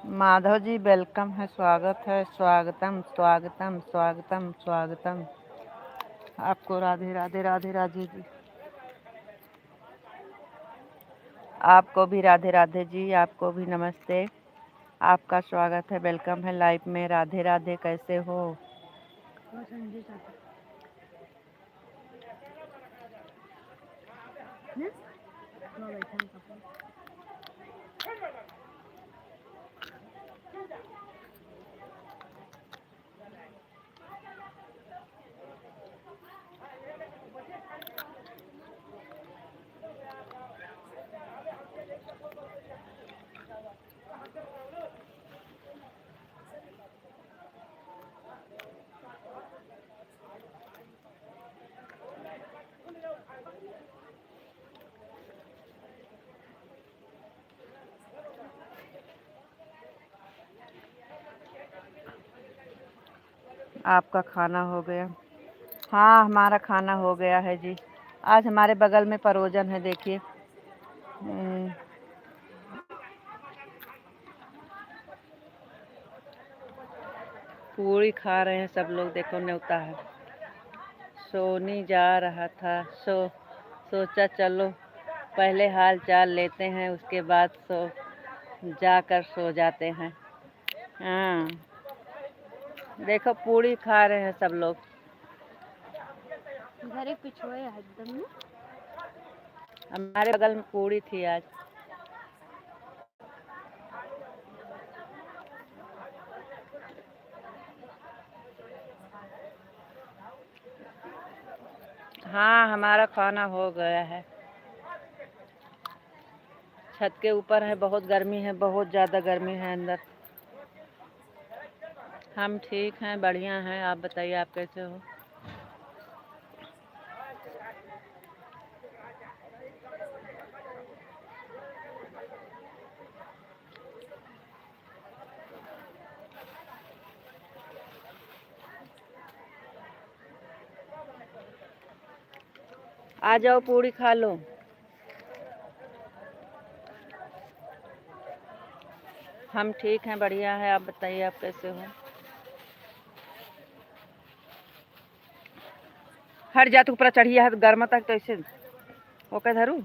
Madhav ji welcome है, स्वागत है, स्वागतम स्वागतम स्वागतम स्वागतम। आपको राधे राधे राधे राधे जी। आपको भी राधे राधे जी, आपको भी नमस्ते। आपका स्वागत है, वेलकम है लाइव में। राधे राधे, कैसे हो? आपका खाना हो गया? हाँ, हमारा खाना हो गया है जी। आज हमारे बगल में परोजन है, देखिए। पूरी खा रहे हैं सब लोग, देखो न्योता है। सोनी जा रहा था, सोचा चलो पहले हाल चाल लेते हैं, उसके बाद जाकर सो जाते हैं। हाँ, देखो पूरी खा रहे हैं सब लोग। घर पिछुए एकदम ना। हमारे बगल में पूरी थी आज। हाँ, हमारा खाना हो गया है। छत के ऊपर है, बहुत गर्मी है, बहुत ज़्यादा गर्मी है अंदर। हम ठीक हैं, बढ़िया हैं। आप बताइए, आप कैसे हो? आ जाओ, पूरी खा लो। हम ठीक हैं, बढ़िया है। आप बताइए, आप कैसे हो? हट जा, तू ऊपर चढ़िया है गर्म तक तो ऐसे वो कह धरू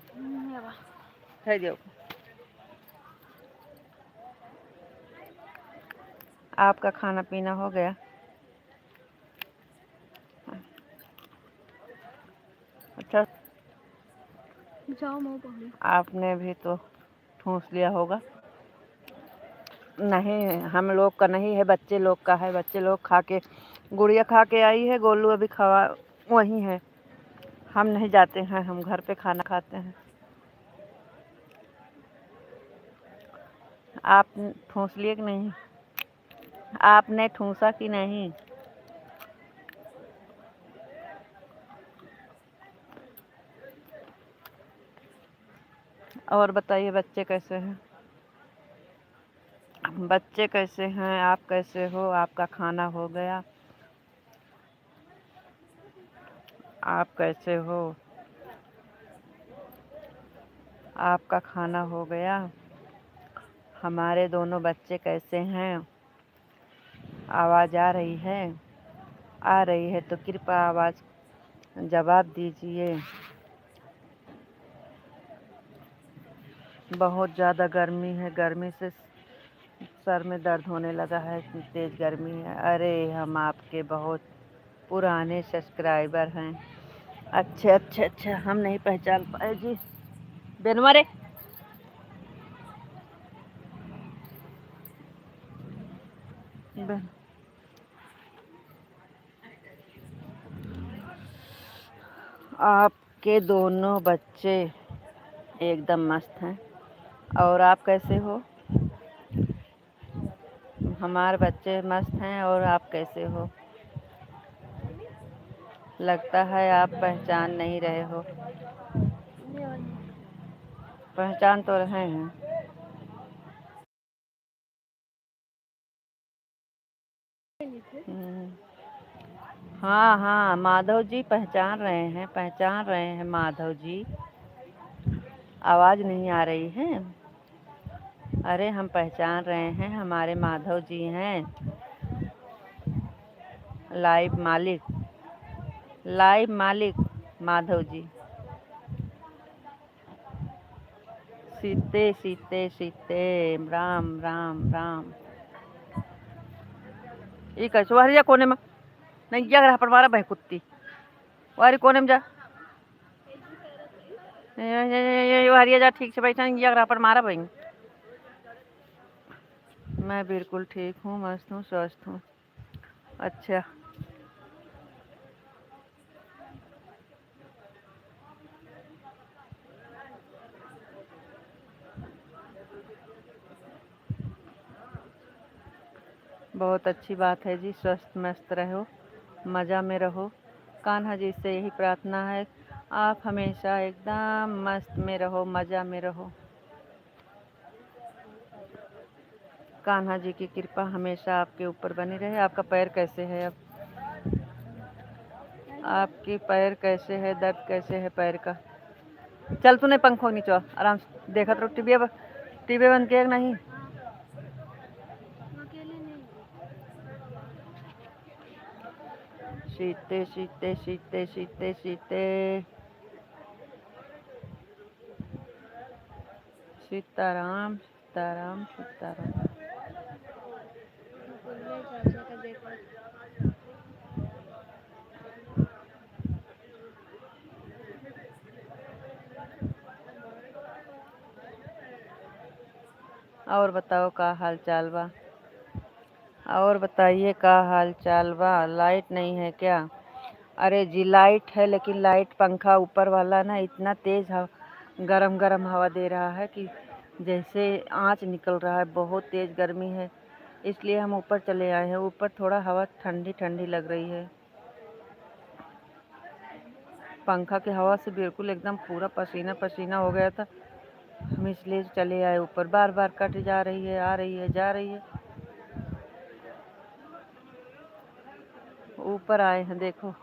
है जो। आपका खाना पीना हो गया? अच्छा, आपने भी तो ठूस लिया होगा। नहीं, हम लोग का नहीं है, बच्चे लोग का है। बच्चे लोग खा के, गुड़िया खा के आई है, गोलू अभी खवा वहीं है। हम नहीं जाते हैं, हम घर पे खाना खाते हैं। आप ठूस लिए कि नहीं? आपने ठूसा कि नहीं? और बताइए, बच्चे कैसे हैं? बच्चे कैसे हैं? आप कैसे हो? आपका खाना हो गया? आप कैसे हो? आपका खाना हो गया? हमारे दोनों बच्चे कैसे हैं? आवाज़ आ रही है? आ रही है तो कृपया आवाज़ जवाब दीजिए। बहुत ज़्यादा गर्मी है, गर्मी से सर में दर्द होने लगा है, इतनी तेज़ गर्मी है। अरे, हम आपके बहुत पुराने सब्सक्राइबर हैं। अच्छे अच्छे अच्छे, हम नहीं पहचान पाए जी। बेनवारे आपके दोनों बच्चे एकदम मस्त हैं। और आप कैसे हो? हमारे बच्चे मस्त हैं। और आप कैसे हो? लगता है आप पहचान नहीं रहे हो। पहचान तो रहे हैं। हाँ हाँ, माधव जी पहचान रहे हैं, पहचान रहे हैं माधव जी। आवाज़ नहीं आ रही है? अरे हम पहचान रहे हैं, हमारे माधव जी हैं, लाइव मालिक माधव जी। सीते सीते सीते राम राम राम। ये कैसे वारी जा कोने में नहीं जा रहा पर मारा भाई कुत्ती वारी कोने में जा वारिया जा ठीक से बैठा नहीं जा रहा पर मारा भाई। मैं बिल्कुल ठीक हूँ, मस्त हूँ, स्वस्थ हूँ। अच्छा बहुत अच्छी बात है जी, स्वस्थ मस्त रहो, मज़ा में रहो। कान्हा जी से यही प्रार्थना है, आप हमेशा एकदम मस्त में रहो, मज़ा में रहो। कान्हा जी की कृपा हमेशा आपके ऊपर बनी रहे। आपका पैर कैसे है अब? आपकी पैर कैसे है, दर्द कैसे है पैर का? चल तूने पंखों नीचे आराम से देखा तो टीवी बंद किया नहीं? अकेले नहीं। सीते सीते सीते सीते सीते सीताराम सीताराम सीताराम। चाचा का देखो। और बताओ का हाल चाल बा? और बताइए का हाल चाल बा? लाइट नहीं है क्या? अरे जी लाइट है, लेकिन लाइट पंखा ऊपर वाला ना इतना तेज़ गरम गरम हवा दे रहा है कि जैसे आँच निकल रहा है, बहुत तेज़ गर्मी है। इसलिए हम ऊपर चले आए हैं। ऊपर थोड़ा हवा ठंडी ठंडी लग रही है। पंखा की हवा से बिल्कुल एकदम पूरा पसीना पसीना हो गया था। हम इसलिए चले आए ऊपर। बार बार कट जा रही है, आ रही है, जा रही है। ऊपर आए हैं देखो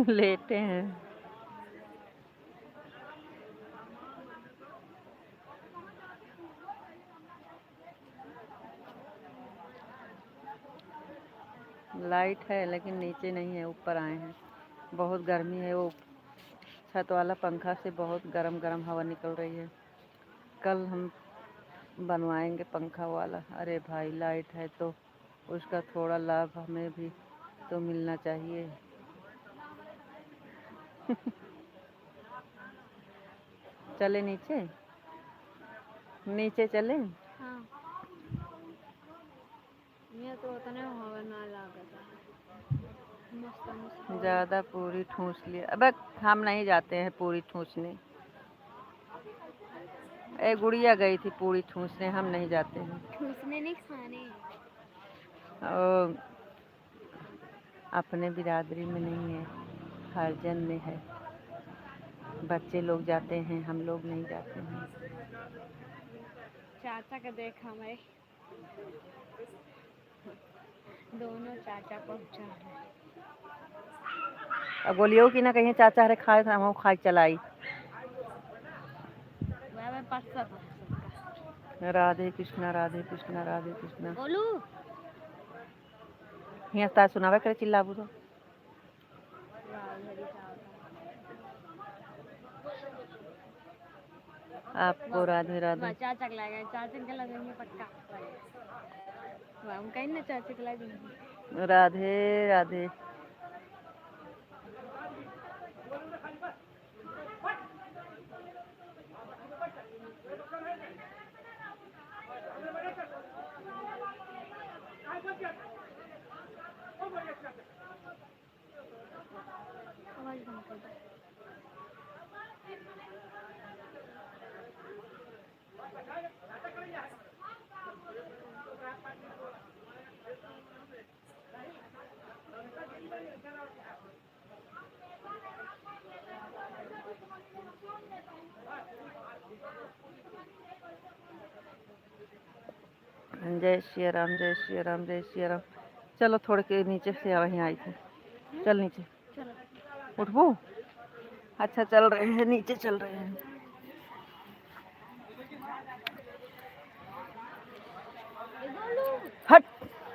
लेटे हैं। लाइट है लेकिन नीचे नहीं है, ऊपर आए हैं। बहुत गर्मी है, वो छत वाला पंखा से बहुत गरम गरम हवा निकल रही है। कल हम बनवाएंगे पंखा वाला। अरे भाई लाइट है तो उसका थोड़ा लाभ हमें भी तो मिलना चाहिए। चले नीचे नीचे चले। हाँ मैं तो उतने हवा ना लागत मस्त ज़्यादा पूरी ठूस लिया। अब हम नहीं जाते हैं पूरी ठूसने। ए गुड़िया गई थी पूरी ठूसने, हम नहीं जाते हैं। ठूसने नहीं खाने। और अपने बिरादरी में नहीं है, हर जन में है। बच्चे लोग जाते हैं, हम लोग नहीं जाते हैं। चाचा का देखा मैं, दोनों चाचा पहुँचा है। अब बोलियो कि ना कहीं चाचा हरे खाए था, हम खाए चलाई। वह पक्का था सबका। राधे कृष्णा राधे कृष्णा राधे कृष्णा। बोलू यहाँ तार सुनावे करे चिल्लाबू तो। आपको राधे राधे। चाचा के लगे, चाचा के लगेंगे पक्का। हम कहीं ना चाचा के लगेंगे। राधे राधे। आवाज बंद कर दो। जय श्री राम जय श्री राम जय श्री राम। चलो थोड़े के नीचे से वहीं आई थी। चल नीचे उठबू। अच्छा चल रहे हैं, नीचे चल रहे हैं।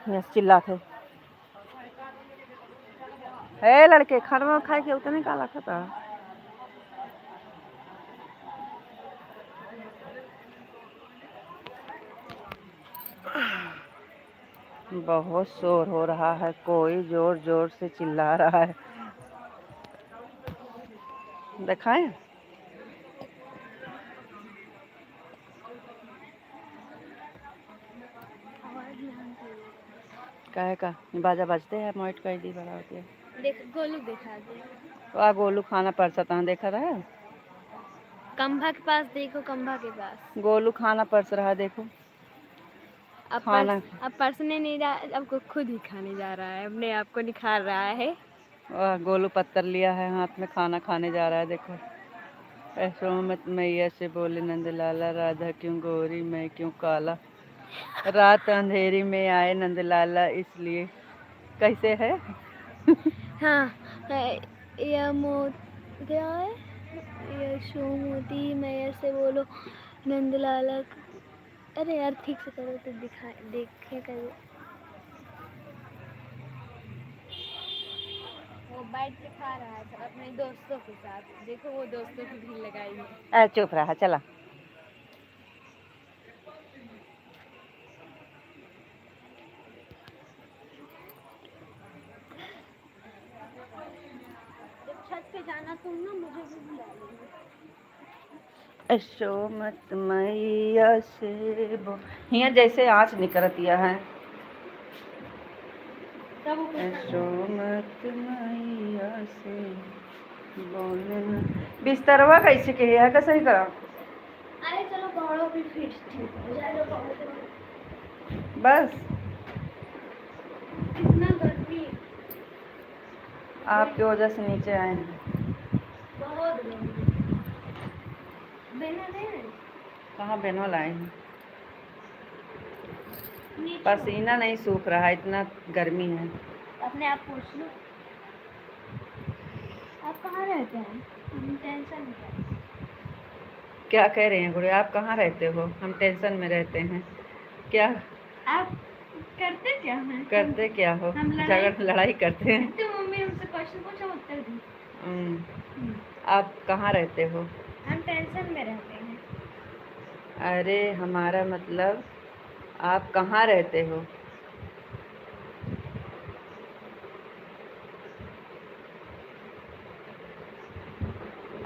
यहाँ से चिल्लाते हे लड़के खाना खाए के उतने काला खाता। बहुत शोर हो रहा है, कोई जोर जोर से चिल्ला रहा है। दिखाएं कहे का बाजा बजते हैं मोइट कर दी बड़ा होती है। देख गोलू दिखा दे। तो गोलू खाना परसता देखा रहा है। खंभा के पास देखो, खंभा के पास गोलू खाना परस रहा है देखो। अब परसने नहीं रहा, अब खुद ही खाने जा रहा है, अपने आप को निखार रहा है। गोलू पत्थर लिया है हाथ में, खाना खाने जा रहा है देखो। ऐसो मत मैया से बोले नंदलाला, राधा क्यों गोरी मैं क्यों काला, रात अंधेरी में आए नंदलाला इसलिए। कैसे है? हाँ ये क्या है, यशोमती मैया से बोलो नंदलाला। अरे यार ठीक से करो तो दिखा देखे कर। वो बैठ के खा रहा है सब अपने दोस्तों के साथ, देखो वो दोस्तों की भीड़ लगाई है। चुप रहा चला। छत पे जाना तुम ना, मुझे भी बुला लेंगे। ऐसो मत मैया से यहाँ जैसे आँच निकलतिया है। ऐसो मत मैया से बोले बिस्तरवा कैसे के है कैसे ही करा। अरे चलो पहाड़ों पे फिर ठीक हो जाएगा। बस कितना गर्मी, आपकी वजह से नीचे आए हैं। बहुत गर्मी। कहाँ बेनो लाए हैं? पसीना नहीं सूख रहा है, इतना गर्मी है। अपने आप पूछ लो, आप कहाँ रहते हैं? हम टेंशन में। क्या कह रहे हैं गुड़िया, आप कहाँ रहते हो? हम टेंशन में रहते हैं। क्या आप करते क्या हैं? करते क्या हो? हम लड़ाई करते हैं। तो मम्मी हमसे क्वेश्चन पूछो, उत्तर दी। आप कहाँ रहते हो? हम टेंशन में रहते हैं। अरे हमारा मतलब आप कहाँ रहते हो?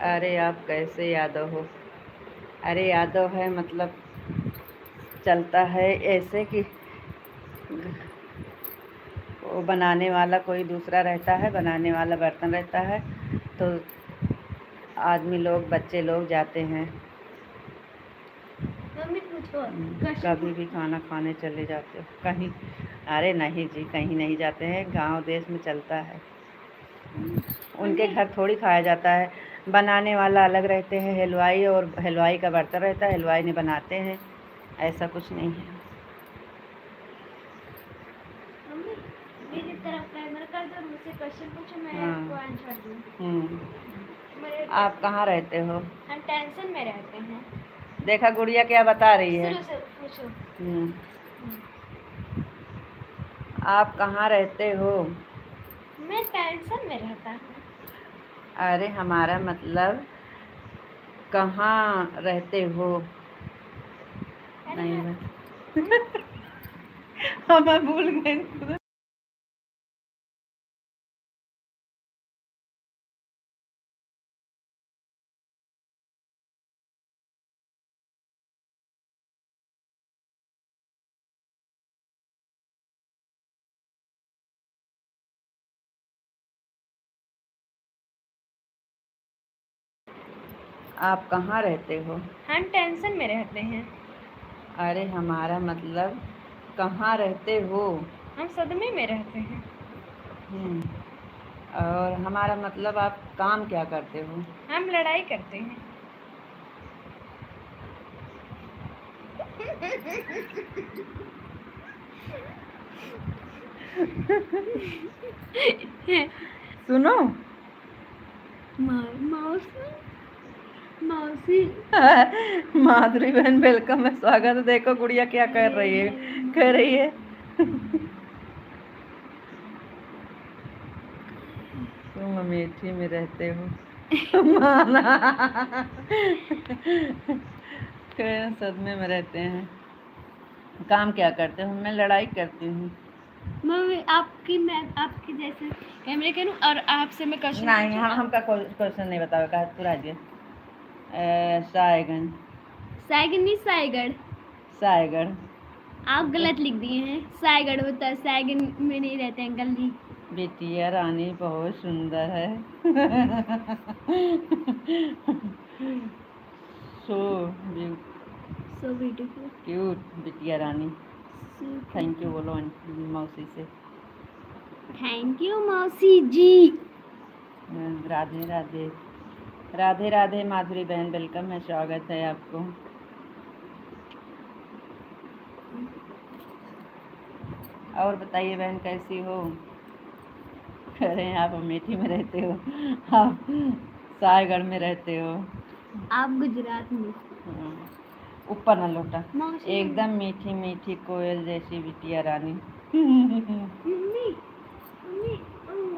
अरे आप कैसे यादव हो? अरे यादव है मतलब चलता है ऐसे कि वो बनाने वाला कोई दूसरा रहता है, बनाने वाला बर्तन रहता है, तो आदमी लोग बच्चे लोग जाते हैं मम्मी पूछो कभी भी खाना खाने चले जाते हो कहीं? अरे नहीं जी, कहीं नहीं जाते हैं, गांव देश में चलता है। उनके घर थोड़ी खाया जाता है, बनाने वाला अलग रहते हैं, हलवाई और हलवाई का बर्तन रहता है, हलवाई ने बनाते हैं, ऐसा कुछ नहीं है। मम्मी मेरी तरफ कैमरा कर दो, मुझसे क्वेश्चन पूछो, मैं आपको आंसर दूँ। आप कहाँ रहते हो? हम टेंशन में रहते हैं। देखा गुड़िया क्या बता रही है। शुरू से पूछो। आप कहाँ रहते हो? मैं टेंशन में रहता हूँ। अरे हमारा मतलब कहाँ रहते हो? नहीं मैं मैं भूल गई। आप कहाँ रहते हो? हम टेंशन में रहते हैं। अरे हमारा मतलब कहाँ रहते हो? हम सदमे में रहते हैं। और हमारा मतलब आप काम क्या करते हो? हम लड़ाई करते हैं। सुनो मौसी मौसी माधुरी बहन वेलकम है, स्वागत है। देखो गुड़िया क्या कर रही है, कह रही है तुम अमेठी में रहते हो। माना। सदमे में रहते हैं। काम क्या करते हो? मैं लड़ाई करती हूँ। मम्मी मैं आपकी जैसे कैमरे के लूं और आपसे मैं क्वेश्चन नहीं, हमका क्वेश्चन नहीं बताओ का पूरा दिया। सायगन। सायगढ़ नहीं सायगढ़। सायगढ़। आप गलत लिख दिए हैं, सायगढ़ होता है, सायगढ़ में नहीं रहते अंकल जी। बिटिया रानी बहुत सुंदर है। So beautiful. क्यूट बिटिया रानी। थैंक यू बोलो मौसी से। थैंक यू मौसी जी। राधे राधे। राधे राधे माधुरी बहन, वेलकम है, स्वागत है आपको। और बताइए बहन कैसी हो? कह रहे हैं आप अमेठी में रहते हो, आप सायगढ़ में रहते हो। आप गुजरात में। ऊपर न लौटा। मौसी एकदम मीठी मीठी कोयल जैसी बिटिया रानी। मम्मी मम्मी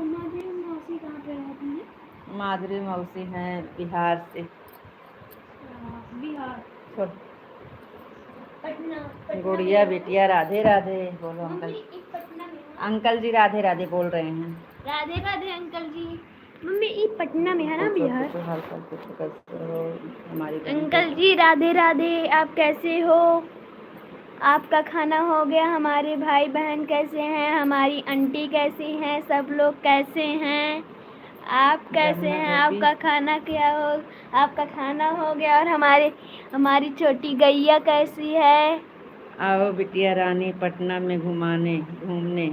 माधुरी मौसी कहाँ पे रहती है? माधुरी मौसी हैं बिहार से। बिहार। छोड़। पटना। गुड़िया बिटिया राधे राधे बोलो अंकल। मम्मी एक पटना में है। अंकल जी राधे राधे बोल रहे हैं। राधे राधे अंकल जी। मम्मी ये पटना में है ना बिहार? हमारी अंकल जी राधे राधे, आप कैसे हो? आपका खाना हो गया? हमारे भाई बहन कैसे हैं? हमारी आंटी कैसी हैं? सब लोग कैसे हैं? आप कैसे हैं? आपका खाना क्या हो? आपका खाना हो गया? और हमारी छोटी गैया कैसी है? आओ बिटिया रानी पटना में घूमने।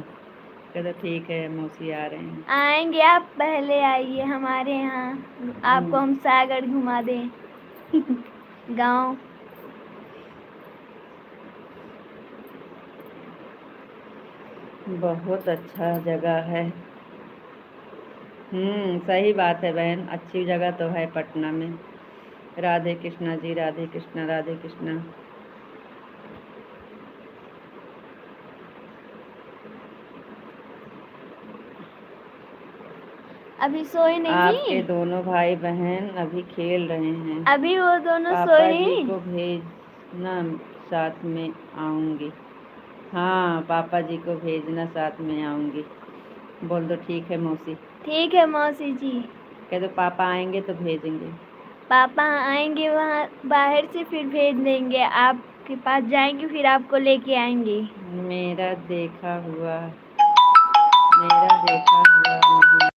कहते ठीक है मौसी आ रहे हैं। आएंगे, आप पहले आइए हमारे यहाँ, आपको हम सागर घुमा दें। गांव। बहुत अच्छा जगह है। सही बात है बहन, अच्छी जगह तो है पटना में। राधे कृष्णा जी, राधे कृष्णा, राधे कृष्णा। अभी सोए नहीं? आपके दोनों भाई बहन अभी खेल रहे हैं। अभी वो दोनों सोए पापा जी नहीं? को भेजना, साथ में आऊंगी। हाँ पापा जी को भेजना, साथ में आऊंगी। बोल दो ठीक है मौसी। ठीक है मौसी जी। कह दो पापा आएंगे तो भेजेंगे। पापा आएंगे वहाँ बाहर से, फिर भेज देंगे, आपके पास जाएंगे, फिर आपको लेके आएंगे। मेरा देखा हुआ नहीं।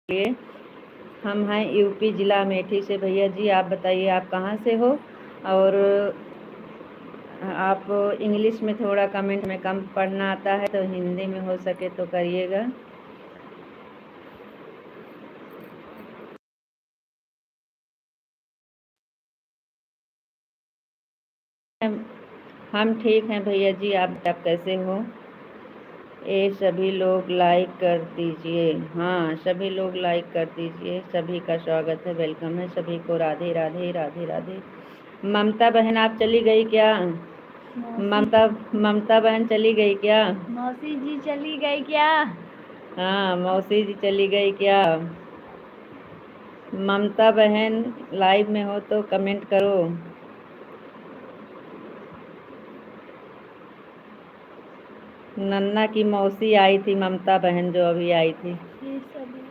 लिए। हम हैं यूपी ज़िला अमेठी से। भैया जी आप बताइए आप कहाँ से हो, और आप इंग्लिश में थोड़ा कमेंट में कम पढ़ना आता है तो हिंदी में हो सके तो करिएगा। हम ठीक हैं भैया जी, आप कैसे हो? ये सभी लोग लाइक कर दीजिए। हाँ, सभी लोग लाइक कर दीजिए। सभी का स्वागत है, वेलकम है सभी को। राधे राधे राधे राधे। ममता बहन आप चली गई क्या? ममता बहन चली गई क्या? मौसी जी चली गई क्या? हाँ, मौसी जी चली गई क्या? ममता बहन लाइव में हो तो कमेंट करो। नन्ना की मौसी आई थी, ममता बहन जो अभी आई थी। ये सभी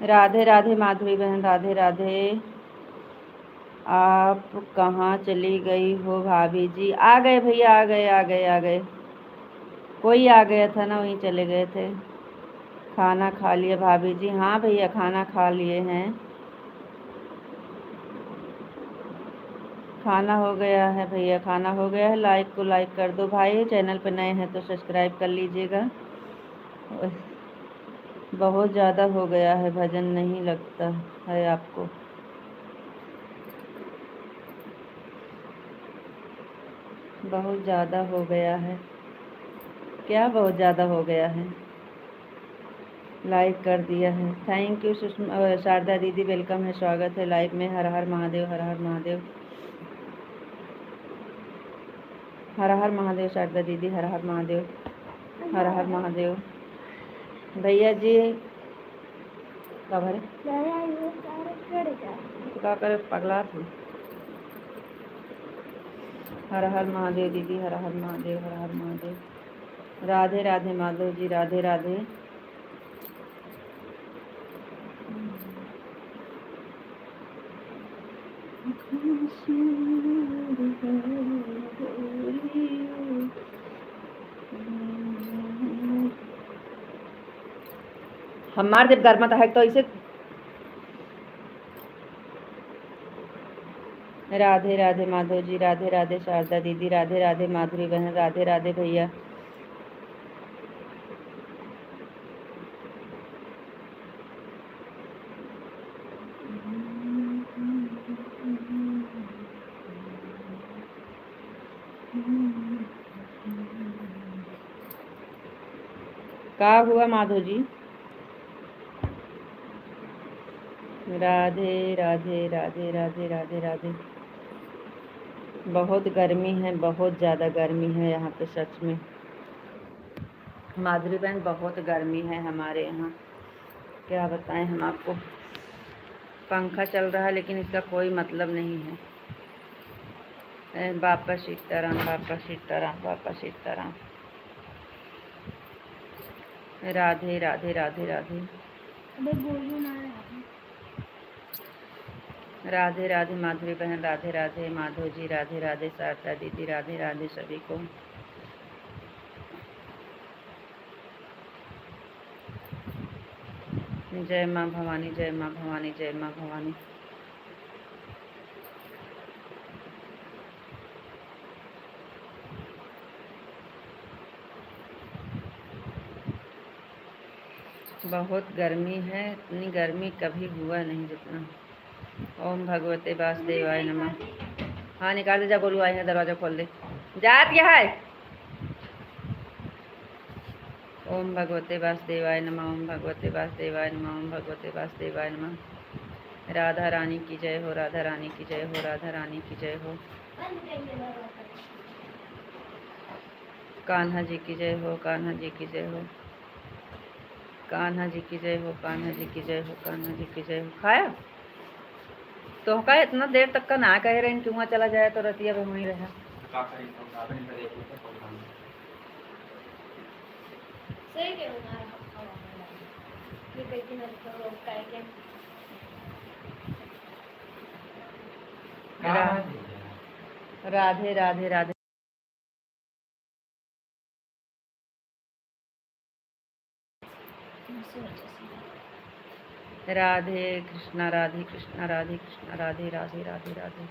राधे राधे माधुरी बहन, राधे राधे। आप कहाँ चली गई हो भाभी जी? आ गए भैया, आ गए आ गए आ गए। कोई आ गया था ना, वहीं चले गए थे। खाना खा लिए भाभी जी? हाँ भैया, खाना खा लिए हैं। खाना हो गया है भैया, खाना हो गया है। लाइक को लाइक कर दो भाई, चैनल पे नए हैं तो सब्सक्राइब कर लीजिएगा। बहुत ज़्यादा हो गया है, भजन नहीं लगता है आपको? बहुत ज़्यादा हो गया है। क्या बहुत ज़्यादा हो गया है? लाइक कर दिया है, थैंक यू शारदा दीदी, वेलकम है, स्वागत है लाइव में। हर हर महादेव, हर हर महादेव, हर हर महादेव। शारदा दीदी, हर हर महादेव, हर हर महादेव। भैया जी क्या भरे तो क्या करे, पगला थी। हर हर महादेव दीदी, हर हर महादेव, हर हर महादेव। राधे राधे माधव जी, राधे राधे। हमारे जब घर में है तो इसे राधे राधे माधव जी, राधे राधे शारदा दीदी, राधे राधे माधुरी बहन, राधे राधे भैया। क्या हुआ माधव जी? राधे राधे राधे राधे राधे राधे। बहुत गर्मी है, बहुत ज़्यादा गर्मी है यहाँ पे, सच में माधुरी बहन, बहुत गर्मी है हमारे यहाँ। क्या बताएं हम आपको। पंखा चल रहा है लेकिन इसका कोई मतलब नहीं है। बापा सीताराम, बापा सीताराम, बापा सीताराम। राधे राधे राधे राधे। राधे राधे माधुरी बहन, राधे राधे माधव जी, राधे राधे शारदा दीदी, राधे राधे सभी को। जय माँ भवानी, जय माँ भवानी, जय माँ भवानी। बहुत गर्मी है, इतनी गर्मी कभी हुआ नहीं जितना। ओम भगवते वासुदेवाय नमः। हाँ निकाल दे, जा गोलू आए हैं, दरवाजा खोल दे। जात क्या है? ओम भगवते वासुदेवाय नमः, ओम भगवते वासुदेवाय नमः, ओम भगवते वासुदेवाय नमः। राधा रानी की जय हो, राधा रानी की जय हो, राधा रानी की जय हो। कान्हा जी की जय हो, कान्हा जी की जय हो, कान्हा जी की जय हो, कान्हा जी की जय हो, कान्हा जी की जय हो। खाया तो का इतना देर तक का ना कह रहे हैं, क्यों चला जाए तो रतिया भी वहीं रहा। राधे राधे राधे। राधे कृष्णा, राधे कृष्णा, राधे कृष्णा, राधे राधे राधे राधे।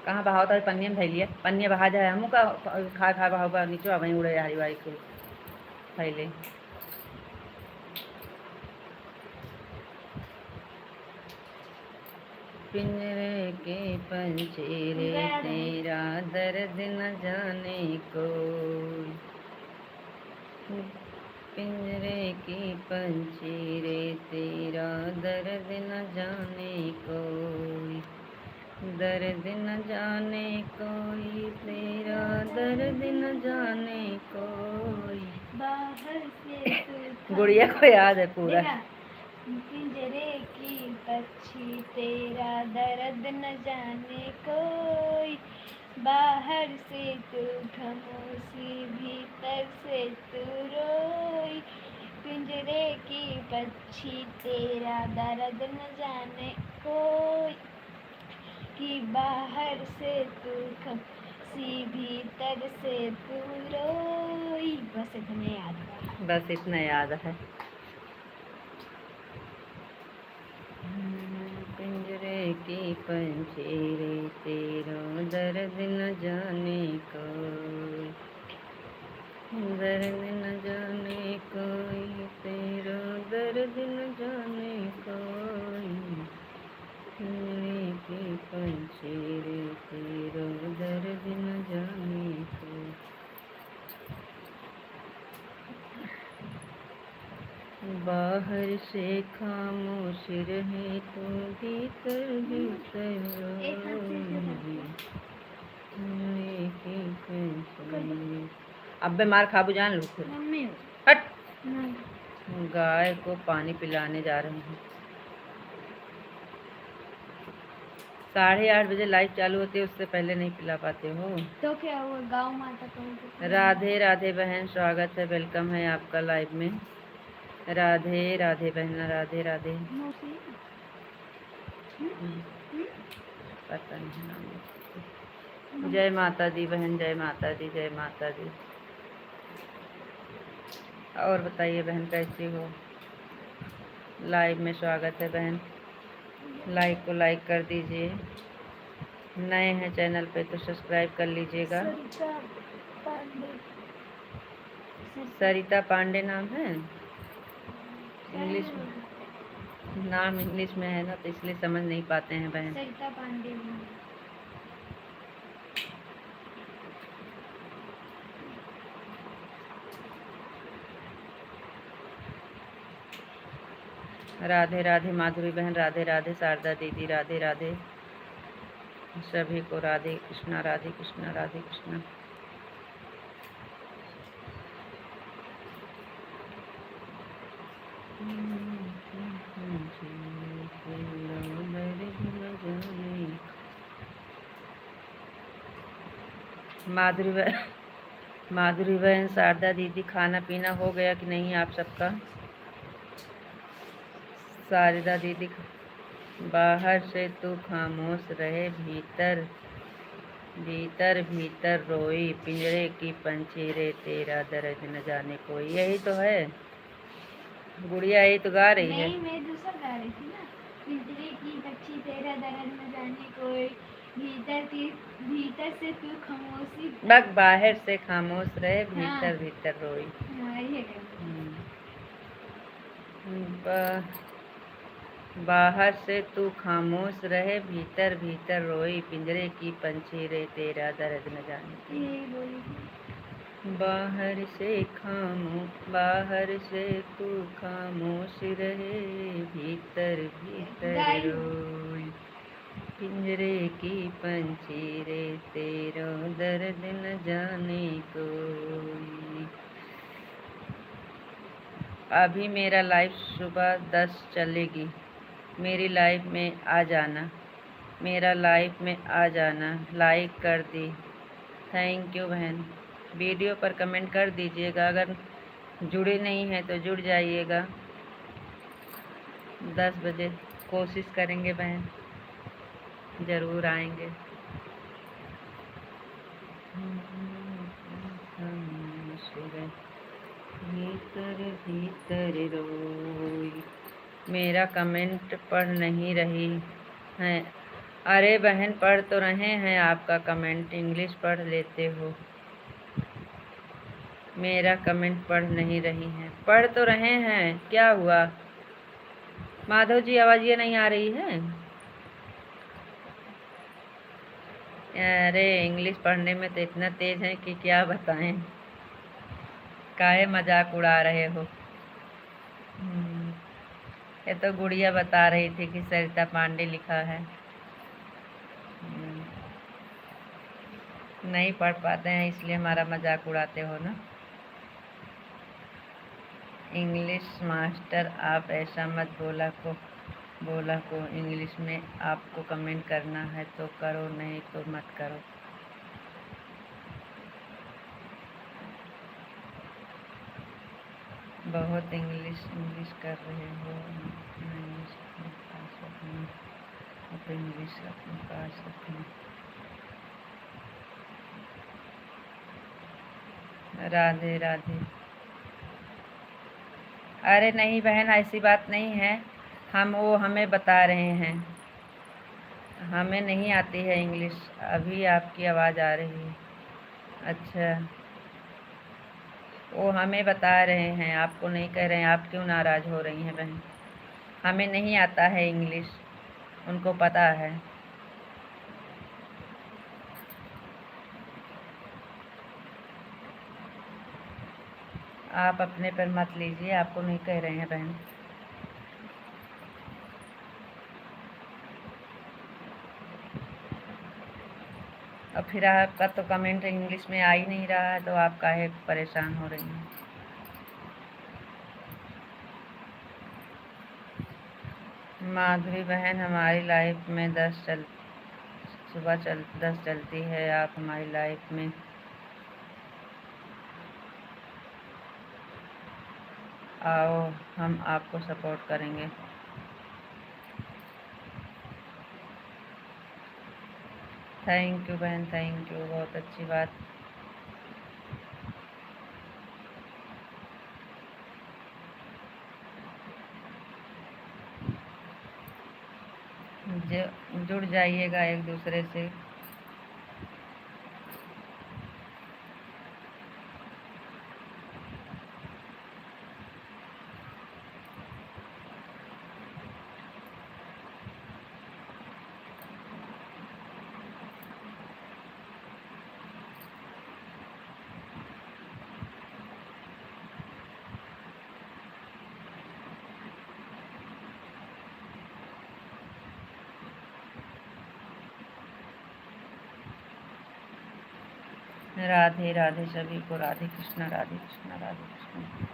कहाँ बहाव था? पन्नी में थैली है, पन्नी बहा जाए हम का खा खा बहाव नीचे वहीं उड़े हरी बाई को थैले। पिंजरे के पंछी रे तेरा दर्द न जाने को, पिंजरे की पंछी रे तेरा दर्द न जाने कोई, दर्द न जाने कोई, तेरा दर्द न जाने कोई। बाहर से गुड़िया को याद है पूरा। पिंजरे की पक्षी तेरा दर्द न जाने कोई, बाहर से तू खामोशी, भीतर से तू रोई, पिंजरे की पक्षी तेरा दर्द न जाने कोई, कि बाहर से तू खामोशी, भीतर से तू रोई। बस इतने याद है। बस इतना याद है। पिंजरे की पंछी रे तेरा दर्द न जाने कोई, दर्द न जाने कोई, तेरा दर्द न जाने कोई, पिंजरे की पंछी रे तेरा दर्द न जाने कोई। बाहर से खामोश रहे तो भीतर भीतर रोए, की पंछी। अबे मार खाबू जान लो खुद। मम्मी हट। नहीं। गाय को पानी पिलाने जा रहे हैं। 8:30 बजे लाइव चालू होती है, उससे पहले नहीं पिला पाते हो तो क्या हुआ, गाँव माता कहूँ। राधे राधे बहन, स्वागत है, वेलकम है आपका लाइव में। राधे राधे बहना, राधे राधे। पता नहीं नाम। जय माता दी बहन, जय माता दी, जय माता दी। और बताइए बहन कैसी हो। लाइव में स्वागत है बहन, लाइक को लाइक कर दीजिए, नए हैं चैनल पे तो सब्सक्राइब कर लीजिएगा। सरिता पांडे नाम है, इंग्लिश नाम इंग्लिश में है ना, तो इसलिए समझ नहीं पाते हैं बहन। सरिता पांडे। राधे राधे माधुरी बहन, राधे राधे शारदा दीदी, राधे राधे सभी को, राधे कृष्णा, राधे कृष्णा, राधे कृष्णा। माधुरी बहन, शारदा दीदी, खाना पीना हो गया कि नहीं आप सबका। शारदा दीदी, बाहर से तू खामोश रहे, भीतर भीतर भीतर रोई, पिंजरे की पंछी रे तेरा दर्द न जाने कोई। यही तो है गुड़िया, यही तो गा रही है। नहीं, मैं दूसरा गा रही थी ना। पिंजरे की पक्षी तेरा दर्द न जाने कोई, भीतर से तू खामोशी। बाहर से खामोश रहे, भीतर भीतर रोई। बाहर से तू खामोश रहे, भीतर भीतर रोई, पिंजरे की पंछी रे तेरा दर्द न जाने। बाहर से तू खामोश रहे, भीतर भीतर रोई, पिंजरे की पंछी रे तेरा दर्द न जाने कोई। अभी मेरा लाइव सुबह 10 चलेगी, मेरी लाइव में आ जाना, मेरा लाइव में आ जाना। लाइक कर दी, थैंक यू बहन। वीडियो पर कमेंट कर दीजिएगा, अगर जुड़े नहीं हैं तो जुड़ जाइएगा। 10 बजे कोशिश करेंगे बहन, ज़रूर आएंगे। भीतर भीतर रोई, मेरा कमेंट पढ़ नहीं रही हैं। अरे बहन, पढ़ तो रहे हैं आपका कमेंट, इंग्लिश पढ़ लेते हो, मेरा कमेंट पढ़ नहीं रही हैं। पढ़ तो रहे हैं, क्या हुआ माधव जी, आवाज़ ये नहीं आ रही है। अरे इंग्लिश पढ़ने में तो इतना तेज है कि क्या बताएं, काहे मजाक उड़ा रहे हो। ये तो गुड़िया बता रही थी कि सरिता पांडे लिखा है। नहीं पढ़ पाते हैं इसलिए हमारा मजाक उड़ाते हो ना। इंग्लिश मास्टर आप ऐसा मत बोला को इंग्लिश में आपको कमेंट करना है तो करो, नहीं तो मत करो। बहुत इंग्लिश इंग्लिश कर रहे हो। इंग्लिश अपने पास रखना, अपनी इंग्लिश अपने पास रखना। राधे राधे। अरे नहीं बहन, ऐसी बात नहीं है। हमें बता रहे हैं, हमें नहीं आती है इंग्लिश। अभी आपकी आवाज़ आ रही है। अच्छा, वो हमें बता रहे हैं, आपको नहीं कह रहे हैं। आप क्यों नाराज़ हो रही हैं बहन? हमें नहीं आता है इंग्लिश, उनको पता है। आप अपने पर मत लीजिए, आपको नहीं कह रहे हैं बहन। अब फिर आपका तो कमेंट इंग्लिश में आ ही नहीं रहा है, तो आप काहे परेशान हो रही हैं? माधुरी बहन, हमारी लाइफ में सुबह 10 चलती है। आप हमारी लाइफ में आओ, हम आपको सपोर्ट करेंगे। थैंक यू बहन, थैंक यू, बहुत अच्छी बात। जुड़ जाइएगा एक दूसरे से। राधे राधे सभी को, राधे कृष्णा, राधे कृष्णा, राधे कृष्णा।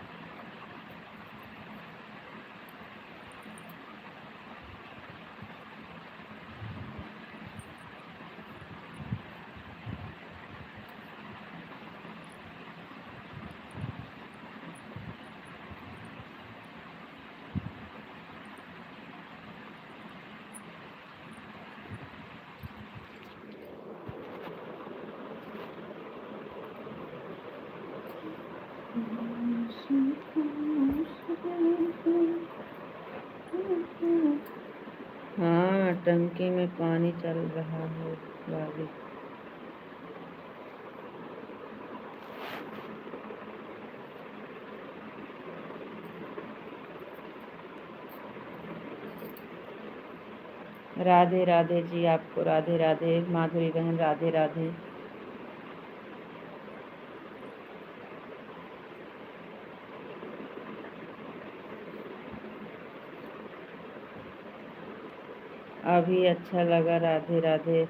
हाँ, टंकी में पानी चल रहा है भाभी। राधे राधे जी, आपको राधे राधे। माधुरी बहन, राधे राधे। अभी अच्छा लगा, राधे राधे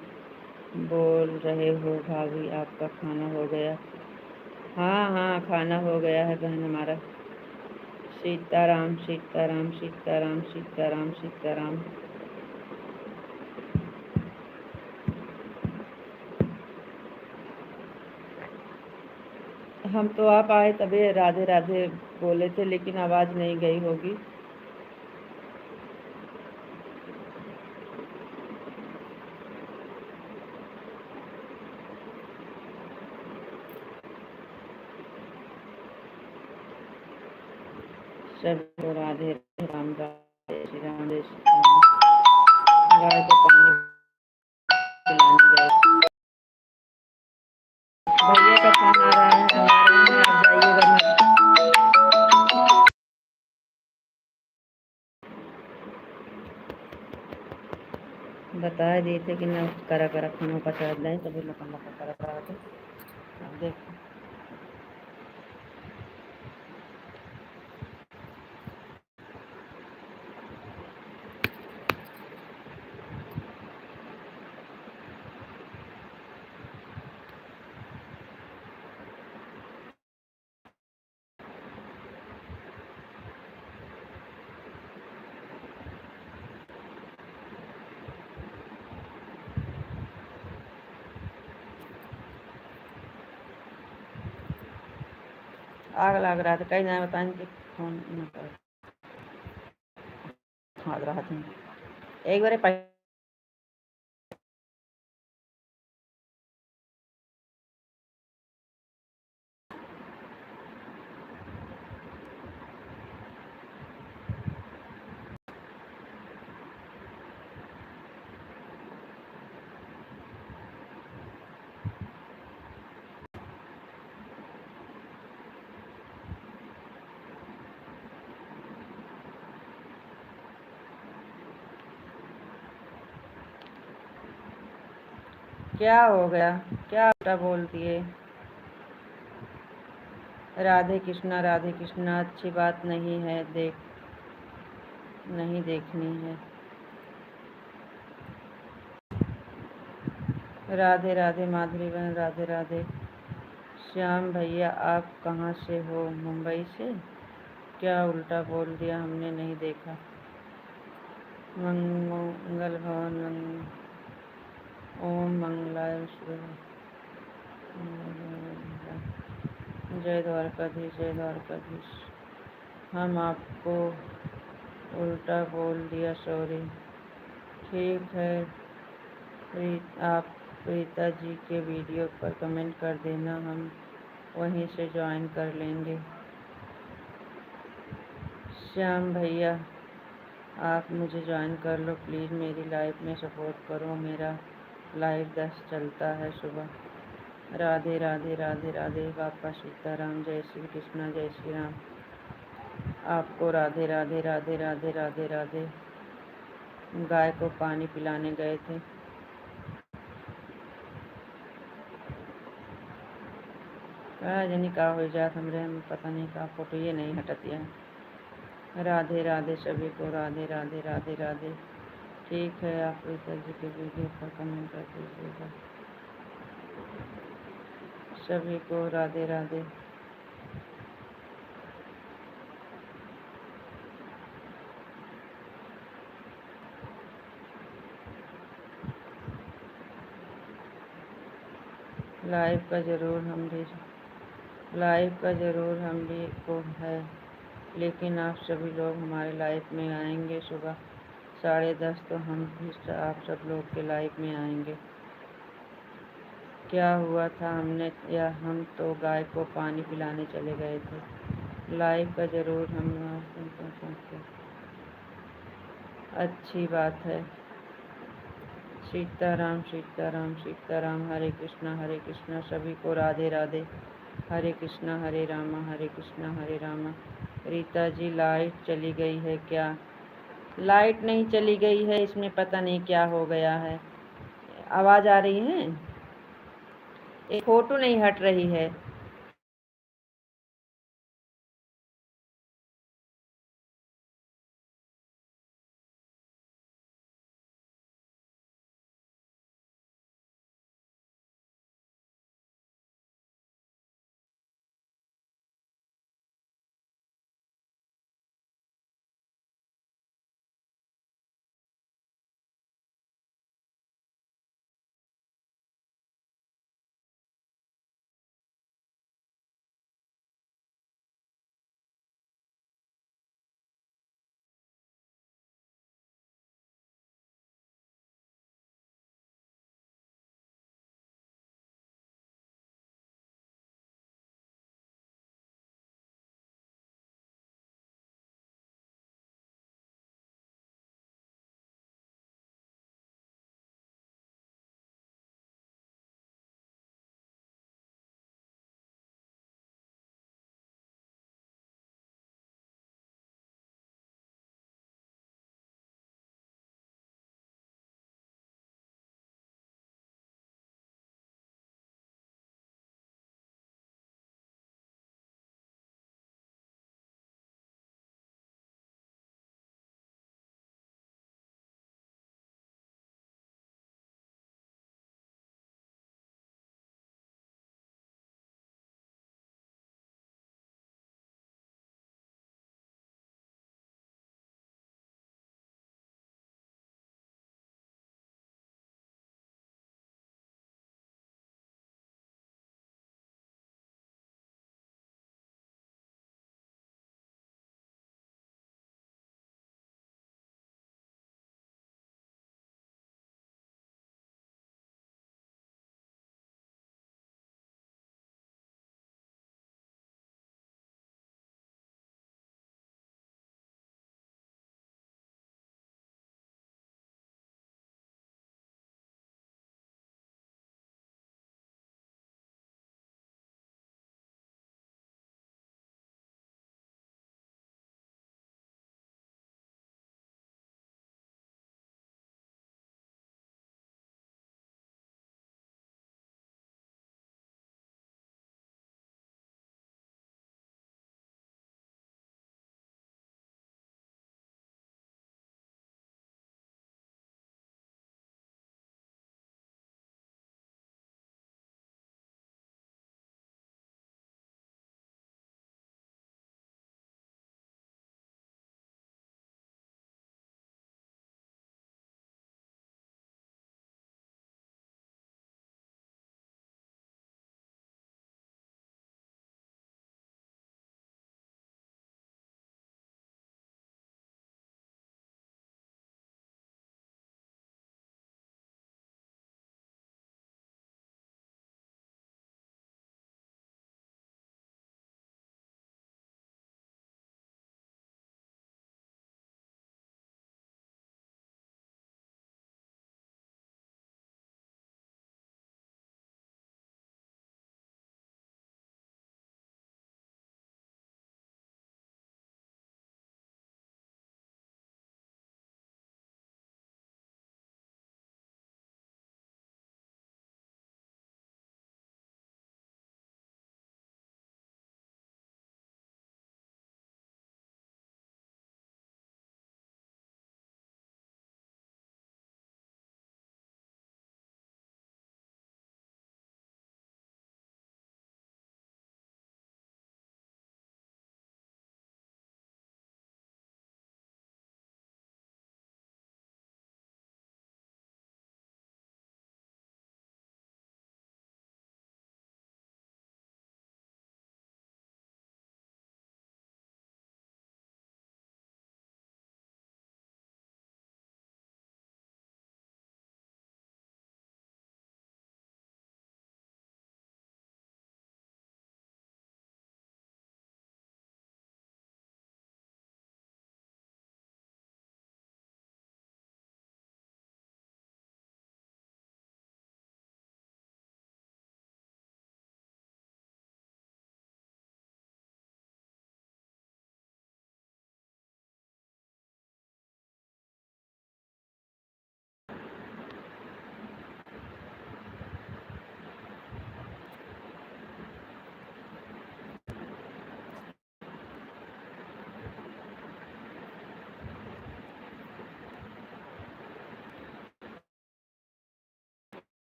बोल रहे हो भाभी। आपका खाना हो गया? हाँ हाँ, खाना हो गया है बहन हमारा। सीताराम सीताराम सीताराम सीताराम सीताराम। हम तो आप आए तभी राधे राधे बोले थे, लेकिन आवाज़ नहीं गई होगी। चलो राधे राम, राधे श्री राम, जय श्री राम। गाय को पानी पिलाने गए। भैया का फोन आ रहा है, हमारे में आप जाइएगा मत। बता दिए थे कि न करा करा खानों का चार्ज दें, तभी लपन लपन करा करा थे। अब देखो, आग लग रहा था, कहीं ना बताएंगे। फोन न कर हाथ रहा थी एक बार क्या हो गया, क्या उल्टा बोल दिए। राधे कृष्णा अच्छी बात नहीं है, नहीं देखनी है। राधे राधे माधुरी बहन, राधे राधे। श्याम भैया आप कहाँ से हो? मुंबई से। क्या उल्टा बोल दिया, हमने नहीं देखा। मंगल भवन ओम मंगलाय शिवाय। जय द्वारकाधीश, जय द्वारकाधीश। हम आपको उल्टा बोल दिया, सॉरी। ठीक है, आप रीता जी के वीडियो पर कमेंट कर देना, हम वहीं से ज्वाइन कर लेंगे। श्याम भैया आप मुझे ज्वाइन कर लो प्लीज़, मेरी लाइफ में सपोर्ट करो, मेरा लाइव 10 चलता है सुबह। राधे राधे राधे राधे। बापा सीताराम, जय श्री कृष्णा, जय श्री राम। आपको राधे राधे राधे राधे राधे राधे। गाय को पानी पिलाने गए थे। जनी का हो जात हमरे, हम पता नहीं का फोटो ये नहीं हटतिया। राधे राधे सभी को, राधे राधे राधे राधे। ठीक है, आप रीता जी के वीडियो पर कमेंट कर दीजिएगा। सभी को राधे राधे। लाइव का ज़रूर हम भी को है, लेकिन आप सभी लोग हमारे लाइफ में आएंगे सुबह 10:30, तो हम भी आप सब लोग के लाइफ में आएंगे। क्या हुआ था, हम तो गाय को पानी पिलाने चले गए थे। लाइव का ज़रूर हम अच्छी बात है। सीताराम सीताराम सीताराम। हरे कृष्णा सभी को राधे राधे। हरे कृष्णा हरे रामा। रीता जी लाइट चली गई है क्या? लाइट नहीं चली गई है, इसमें पता नहीं क्या हो गया है। आवाज़ आ रही है, एक फोटो नहीं हट रही है।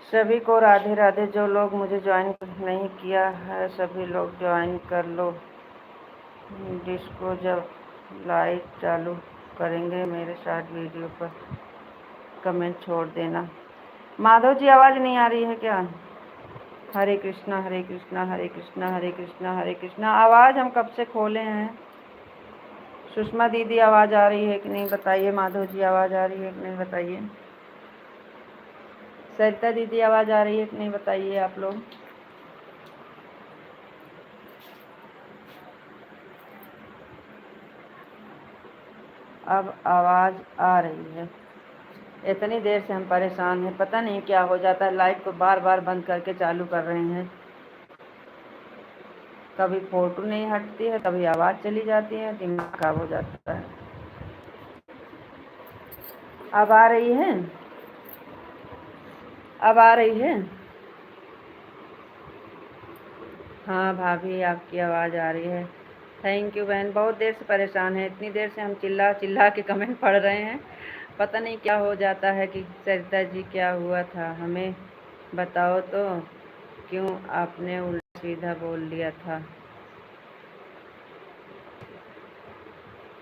सभी को राधे राधे। जो लोग मुझे ज्वाइन नहीं किया है सभी लोग ज्वाइन कर लो। डिस्को जब लाइव चालू करेंगे मेरे शॉर्ट वीडियो पर कमेंट छोड़ देना। माधव जी आवाज़ नहीं आ रही है क्या? हरे कृष्णा हरे कृष्णा हरे कृष्णा हरे कृष्णा हरे कृष्णा। आवाज़ हम कब से खोले हैं। सुषमा दीदी आवाज़ आ रही है कि नहीं बताइए। माधव जी आवाज़ आ रही है कि नहीं बताइए। सरिता दीदी आवाज़ आ रही है कि नहीं बताइए आप लोग। अब आवाज़ आ रही है। इतनी देर से हम परेशान हैं, पता नहीं क्या हो जाता है। लाइव को बार बार बंद करके चालू कर रहे हैं। कभी फोटो नहीं हटती है, कभी आवाज़ चली जाती है, दिमाग खराब हो जाता है। अब आ रही है। अब आ रही है। हाँ भाभी आपकी आवाज़ आ रही है। थैंक यू बहन। बहुत देर से परेशान है। इतनी देर से हम चिल्ला चिल्ला के कमेंट पढ़ रहे हैं, पता नहीं क्या हो जाता है। कि सरिता जी क्या हुआ था हमें बताओ तो। क्यों आपने उल्टा सीधा बोल दिया था?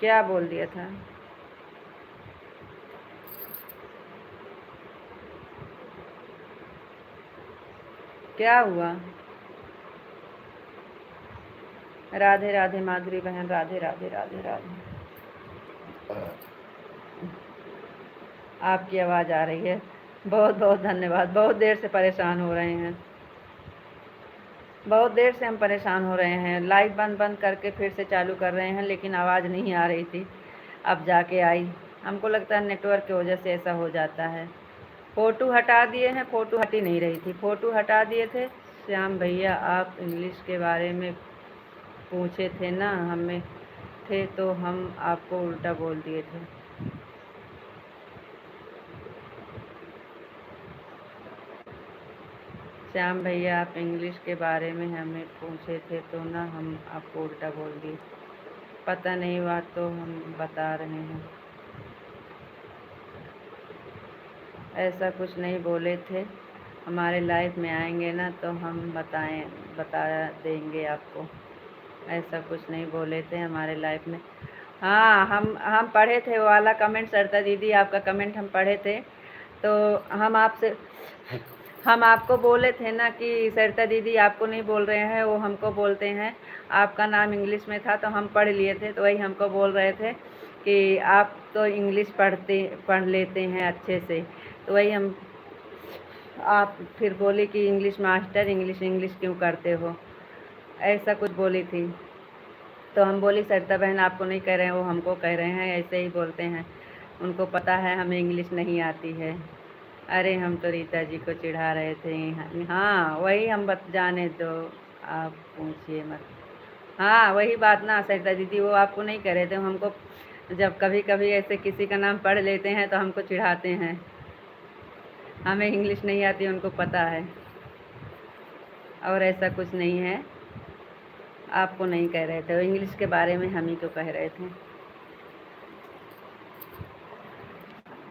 क्या बोल दिया था? क्या हुआ? राधे राधे माधुरी बहन। राधे राधे राधे राधे। आपकी आवाज़ आ रही है। बहुत बहुत धन्यवाद। बहुत देर से परेशान हो रहे हैं। बहुत देर से हम परेशान हो रहे हैं। लाइव बंद बंद करके फिर से चालू कर रहे हैं, लेकिन आवाज़ नहीं आ रही थी। अब जाके आई। हमको लगता है नेटवर्क की वजह से ऐसा हो जाता है। फ़ोटो हटा दिए हैं, फ़ोटो हटी नहीं रही थी। फ़ोटो हटा दिए थे। श्याम भैया आप इंग्लिश के बारे में पूछे थे ना हमें थे, तो हम आपको उल्टा बोल दिए थे। श्याम भैया आप इंग्लिश के बारे में हमें पूछे थे तो ना हम आपको उल्टा बोल दिए। पता नहीं, बात तो हम बता रहे हैं। ऐसा कुछ नहीं बोले थे। हमारे लाइफ में आएंगे ना तो हम बता देंगे आपको। ऐसा कुछ नहीं बोले थे हमारे लाइफ में। हाँ, हम पढ़े थे वो वाला कमेंट। सरिता दीदी आपका कमेंट हम पढ़े थे, तो हम आपको बोले थे ना कि सरिता दीदी आपको नहीं बोल रहे हैं, वो हमको बोलते हैं। आपका नाम इंग्लिश में था तो हम पढ़ लिए थे, तो वही हमको बोल रहे थे कि आप तो इंग्लिश पढ़ लेते हैं अच्छे से। तो वही हम आप फिर बोले कि इंग्लिश मास्टर इंग्लिश इंग्लिश क्यों करते हो, ऐसा कुछ बोली थी। तो हम बोली सरिता बहन आपको नहीं कह रहे हैं, वो हमको कह रहे हैं, ऐसे ही बोलते हैं। उनको पता है हमें इंग्लिश नहीं आती है। अरे हम तो रीता जी को चिढ़ा रहे थे। हाँ वही हम जाने दो, आप पूछिए मत। हाँ वही बात ना सरिता दीदी, वो आपको नहीं कह रहे थे, हमको जब कभी कभी ऐसे किसी का नाम पढ़ लेते हैं तो हमको चिढ़ाते हैं। हमें इंग्लिश नहीं आती, उनको पता है। और ऐसा कुछ नहीं है, आपको नहीं कह रहे थे, वो इंग्लिश के बारे में हम ही तो कह रहे थे।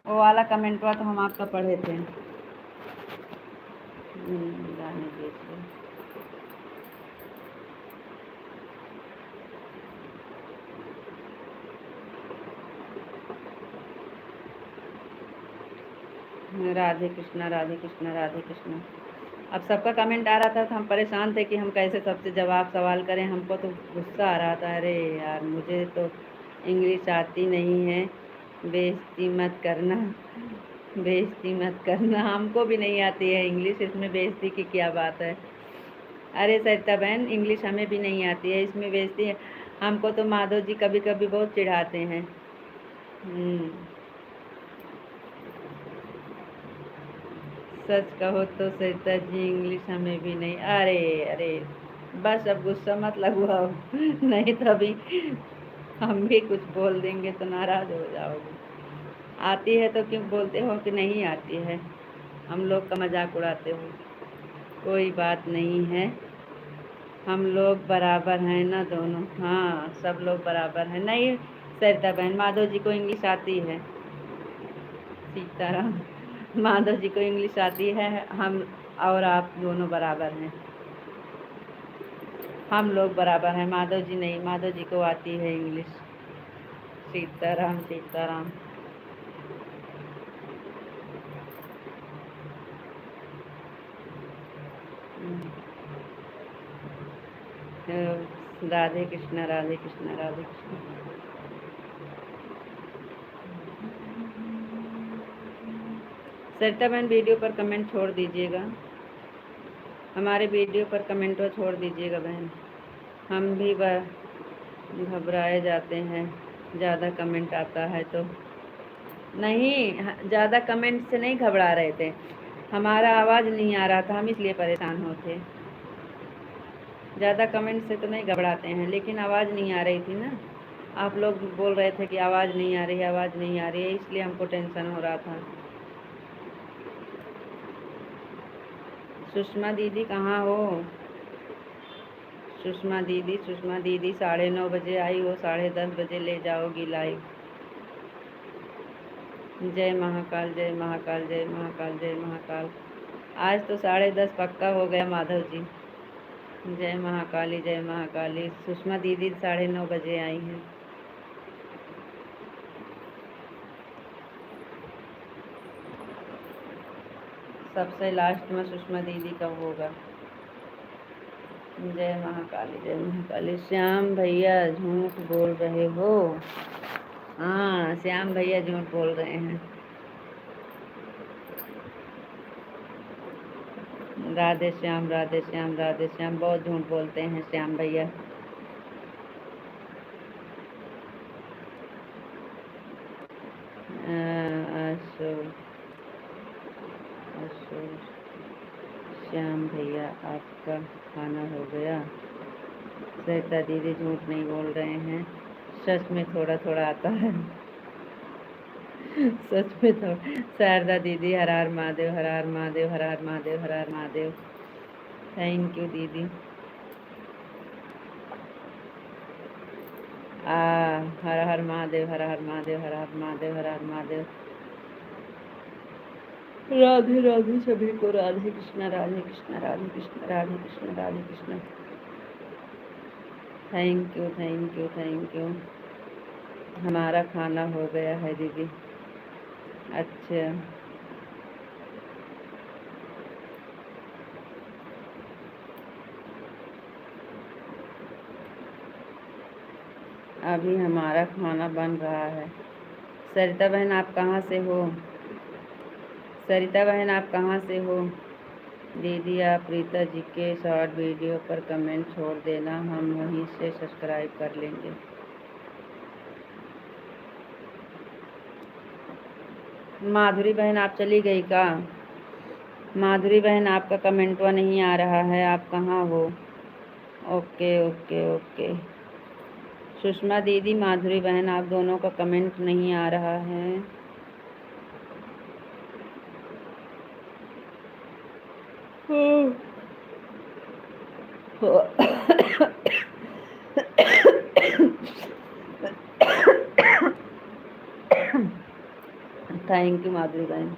वो वाला कमेंट हुआ तो हम आपका पढ़े थे। गाने देखिए। राधे कृष्णा राधे कृष्णा राधे कृष्णा। अब सबका कमेंट आ रहा था तो हम परेशान थे कि हम कैसे सबसे जवाब सवाल करें। हमको तो गुस्सा आ रहा था, अरे यार मुझे तो इंग्लिश आती नहीं है, बेइज्जती मत करना, बेइज्जती मत करना। हमको भी नहीं आती है इंग्लिश, इसमें बेइज्जती की क्या बात है। अरे सरिता बहन इंग्लिश हमें भी नहीं आती है, इसमें बेइज्जती है। हमको तो माधव जी कभी कभी बहुत चिढ़ाते हैं। सच कहो तो सरिता जी इंग्लिश हमें भी नहीं। अरे अरे बस अब गुस्सा मत लगवाओ नहीं तो अभी हम भी कुछ बोल देंगे तो नाराज़ हो जाओगे। आती है तो क्यों बोलते हो कि नहीं आती है, हम लोग का मजाक उड़ाते हो। कोई बात नहीं है, हम लोग बराबर हैं ना दोनों। हाँ सब लोग बराबर हैं। नहीं सरिता बहन माधव जी को इंग्लिश आती है। सीताराम माधव जी को इंग्लिश आती है, हम और आप दोनों बराबर हैं, हम लोग बराबर हैं, माधव जी नहीं, माधव जी को आती है इंग्लिश। सीताराम सीताराम। राधे कृष्णा राधे कृष्णा राधे कृष्णा। सरिता बहन वीडियो पर कमेंट छोड़ दीजिएगा, हमारे वीडियो पर कमेंट छोड़ दीजिएगा बहन, हम भी घबराए जाते हैं, ज़्यादा कमेंट आता है तो। नहीं, ज़्यादा कमेंट से नहीं घबरा रहे थे, हमारा आवाज़ नहीं आ रहा था, हम इसलिए परेशान होते। ज़्यादा कमेंट से तो नहीं घबराते हैं, लेकिन आवाज़ नहीं आ रही थी ना, आप लोग बोल रहे थे कि आवाज़ नहीं आ रही है, आवाज़ नहीं आ रही है, इसलिए हमको टेंशन हो रहा था। सुषमा दीदी कहाँ हो? सुषमा दीदी 9:30 बजे आई हो, 10:30 बजे ले जाओगी लाइव। जय महाकाल जय महाकाल जय महाकाल जय महाकाल। आज तो 10:30 पक्का हो गया माधव जी। जय महाकाली जय महाकाली। सुषमा दीदी 9:30 बजे आई हैं। सबसे लास्ट में सुषमा दीदी का होगा। जय महाकाली जय महाकाली। श्याम भैया झूठ बोल रहे हो? हाँ, श्याम भैया झूठ बोल रहे हैं। राधे श्याम राधे श्याम राधे श्याम, बहुत झूठ बोलते हैं श्याम भैया। श्याम भैया आपका खाना हो गया? सरिता दीदी झूठ नहीं बोल रहे हैं, सच में थोड़ा थोड़ा आता है। सच में थोड़ा। शारदा दीदी हर हर महादेव हर हर महादेव हर हर महादेव हर हर महादेव। थैंक यू दीदी। हर हर महादेव हर हर महादेव हर हर महादेव हर हर महादेव। राधे राधे सभी को, Radhe Krishna Radhe Krishna Radhe Krishna Radhe Krishna Radhe Krishna. Thank you thank you thank you. हमारा खाना हो गया है दीदी। अच्छा, अभी हमारा खाना बन रहा है। सरिता बहन आप कहाँ से हो? सरिता बहन आप कहाँ से हो? दीदी आप रीता जी के शॉर्ट वीडियो पर कमेंट छोड़ देना, हम वहीं से सब्सक्राइब कर लेंगे। माधुरी बहन आप चली गई का? माधुरी बहन आपका कमेंटवा नहीं आ रहा है, आप कहाँ हो? Okay okay okay. सुषमा दीदी माधुरी बहन आप दोनों का कमेंट नहीं आ रहा है। थैंक यू माधुरी बहन।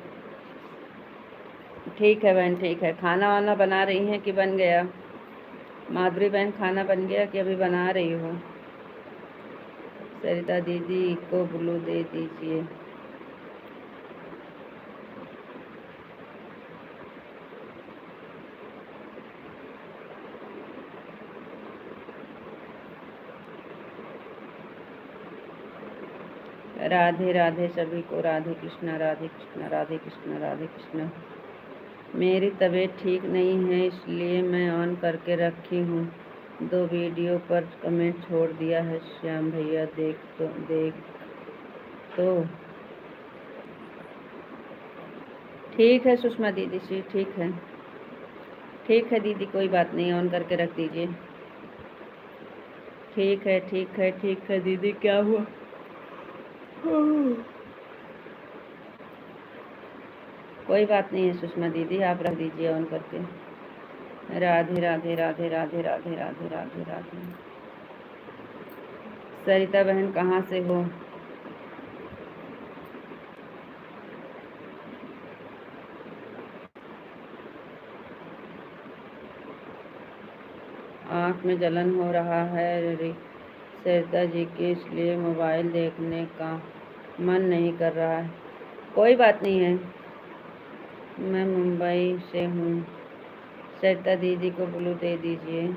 ठीक है बहन, ठीक है। खाना वाना बना रही हैं कि बन गया? माधुरी बहन खाना बन गया कि अभी बना रही हो? सरिता दीदी को ब्लू दे दीजिए। राधे राधे सभी को, राधे कृष्णा राधे कृष्णा राधे कृष्णा राधे कृष्णा। मेरी तबीयत ठीक नहीं है, इसलिए मैं ऑन करके रखी हूँ। 2 वीडियो पर कमेंट छोड़ दिया है श्याम भैया, देख तो ठीक है सुषमा दीदी जी, ठीक है दीदी, कोई बात नहीं, ऑन करके रख दीजिए। ठीक है दीदी, क्या हुआ? कोई बात नहीं है सुषमा दीदी, आप रख दीजिए ऑन करके। राधे राधे राधे राधे राधे राधे राधे राधे। सरिता बहन कहाँ से हो? आँख में जलन हो रहा है सरिता जी की, इसलिए मोबाइल देखने का मन नहीं कर रहा है। कोई बात नहीं है, मैं मुंबई से हूँ। सरिता दीदी को ब्लू दे दीजिए।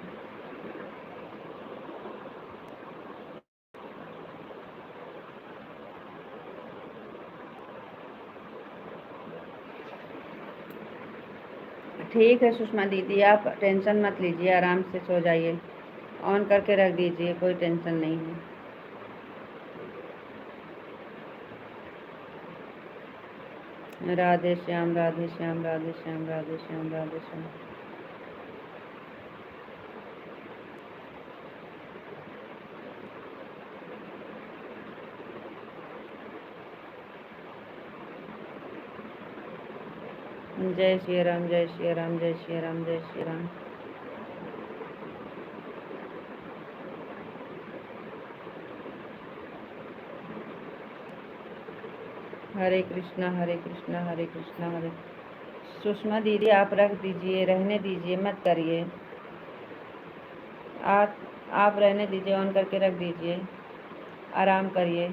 ठीक है सुषमा दीदी, आप टेंशन मत लीजिए, आराम से सो जाइए। ऑन करके रख दीजिए, कोई टेंशन नहीं है। राधे श्याम राधे श्याम राधे श्याम राधे श्याम राधे श्याम। जय श्री राम जय श्री राम जय श्री राम जय श्री राम। हरे कृष्णा हरे कृष्णा हरे कृष्णा हरे। सुषमा दीदी आप रख दीजिए, रहने दीजिए, मत करिए। आप रहने दीजिए, ऑन करके रख दीजिए, आराम करिए।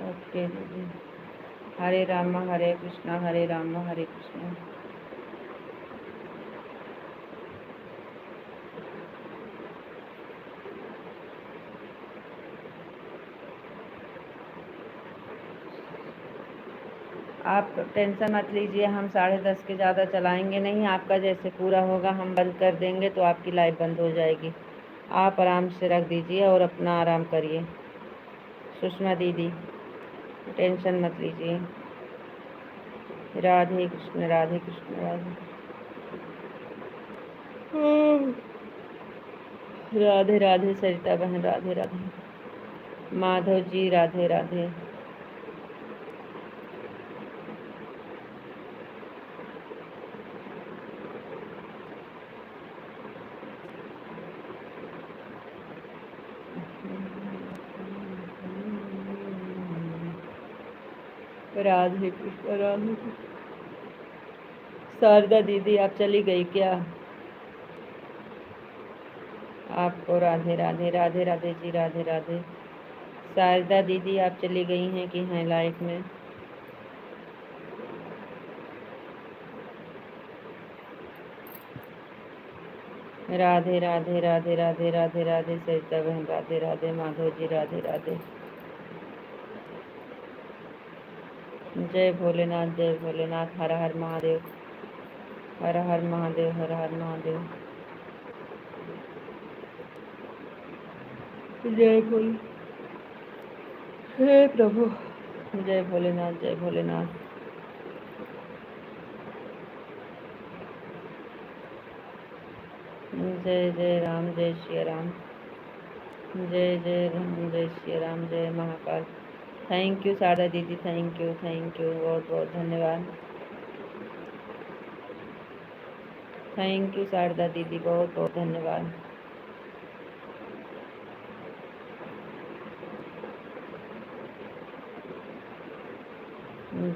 ओके दीदी। हरे राम हरे कृष्णा हरे राम हरे कृष्णा। आप टेंशन मत लीजिए, हम 10:30 के ज़्यादा चलाएंगे नहीं। आपका जैसे पूरा होगा हम बंद कर देंगे तो आपकी लाइव बंद हो जाएगी। आप आराम से रख दीजिए और अपना आराम करिए। सुषमा दीदी टेंशन मत लीजिए। राधे कृष्ण राधे कृष्ण राधे राधे राधे। सरिता बहन राधे राधे। माधव जी राधे राधे। राधे कृष्ण राधे कृष्ण। शारदा दीदी आप चली गई क्या? आपको राधे राधे राधे राधे जी राधे राधे। शारदा दीदी आप चली गई हैं कि हैं लाइफ में? राधे राधे राधे राधे राधे राधे। सरिता बहन राधे राधे। माधव जी राधे राधे। जय भोलेनाथ जय भोलेनाथ। हर हर महादेव हर हर महादेव हर हर महादेव। जय भोले हे प्रभु। जय भोलेनाथ जय भोलेनाथ। जय जय राम जय श्री राम। जय जय राम जय श्री राम। जय महाकाल। थैंक यू शारदा दीदी, थैंक यू बहुत बहुत धन्यवाद। थैंक यू शारदा दीदी, बहुत बहुत धन्यवाद।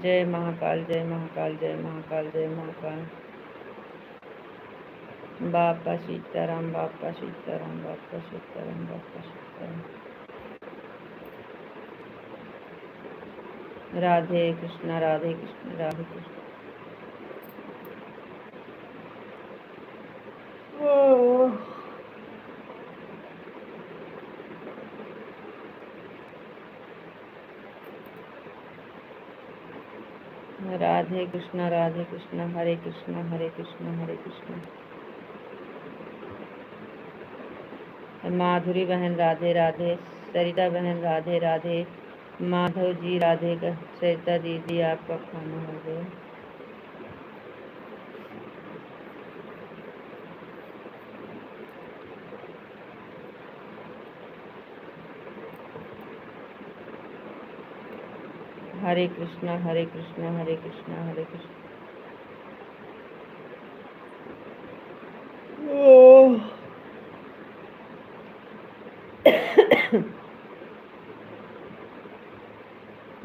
जय महाकाल जय महाकाल जय महाकाल जय महाकाल। बापा सीताराम बापा सीताराम बापा सीताराम बापा सीताराम। राधे कृष्ण राधे कृष्ण राधे कृष्ण। राधे कृष्ण हरे कृष्ण हरे कृष्ण हरे कृष्ण। माधुरी बहन राधे राधे। सरिता बहन राधे राधे। माधव जी राधे। सरिता दीदी आपका खाना हो गया? हरे कृष्णा हरे कृष्णा हरे कृष्णा हरे कृष्णा।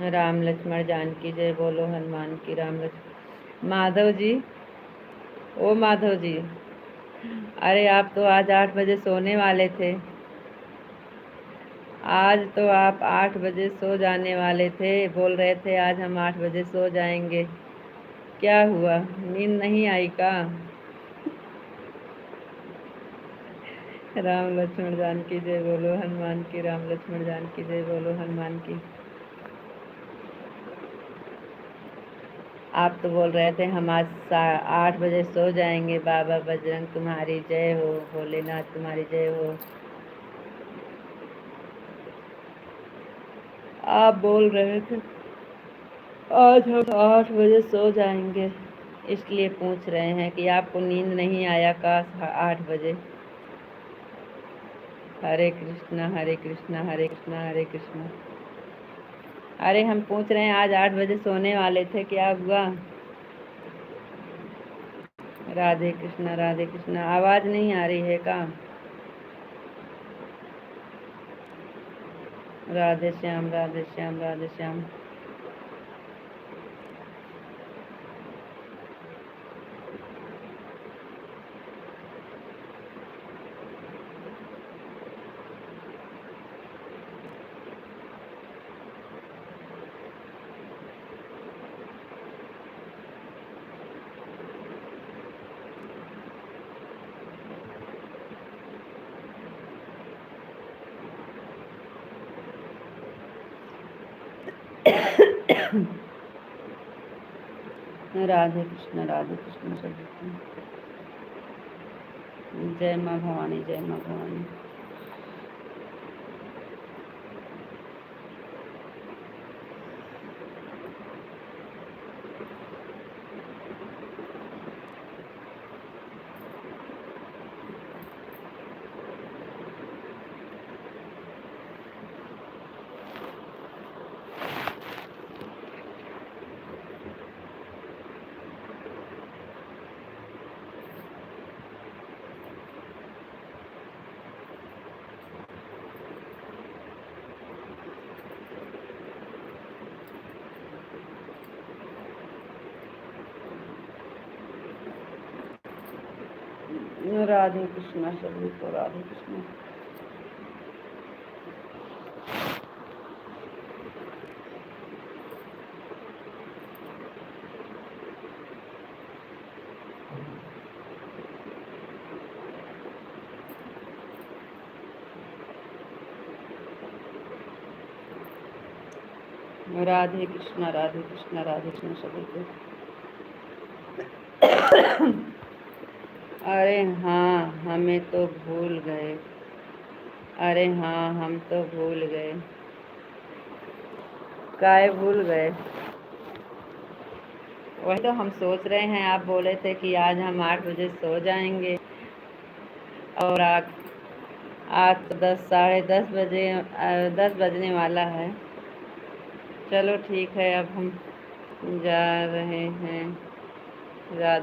राम लक्ष्मण जानकी जय बोलो हनुमान की। राम लक्ष्मण। माधव जी, ओ माधव जी अरे आप तो आज 8 बजे सोने वाले थे। आज तो आप 8 बजे सो जाने वाले थे, बोल रहे थे आज हम 8 बजे सो जाएंगे। क्या हुआ, नींद नहीं आई का? राम लक्ष्मण जानकी जय बोलो हनुमान की, राम लक्ष्मण जानकी जय बोलो हनुमान की। आप तो बोल रहे थे हम आज 8 बजे सो जाएंगे, बाबा बजरंग तुम्हारी जय हो, भोलेनाथ तुम्हारी जय हो। आप बोल रहे थे आज हम 8 बजे सो जाएंगे, इसलिए पूछ रहे हैं कि आपको नींद नहीं आया का 8 बजे? हरे कृष्णा हरे कृष्णा हरे कृष्णा हरे कृष्णा। अरे हम पूछ रहे हैं आज 8 बजे सोने वाले थे, क्या हुआ? राधे कृष्णा, आवाज नहीं आ रही है का? राधे श्याम राधे श्याम राधे श्याम। राधे कृष्ण सभी को। जय माँ भवानी, जय माँ भवानी। राधे कृष्णा सभी को, राधे कृष्णा। राधे कृष्णा राधे कृष्णा सभी को। अरे हाँ हमें तो भूल गए, अरे हाँ हम तो भूल गए। काय भूल गए? वही तो हम सोच रहे हैं, आप बोले थे कि आज हम 8 बजे सो जाएंगे और आज तो 10 साढ़े 10 बजे 10 बजने वाला है। चलो ठीक है, अब हम जा रहे हैं जा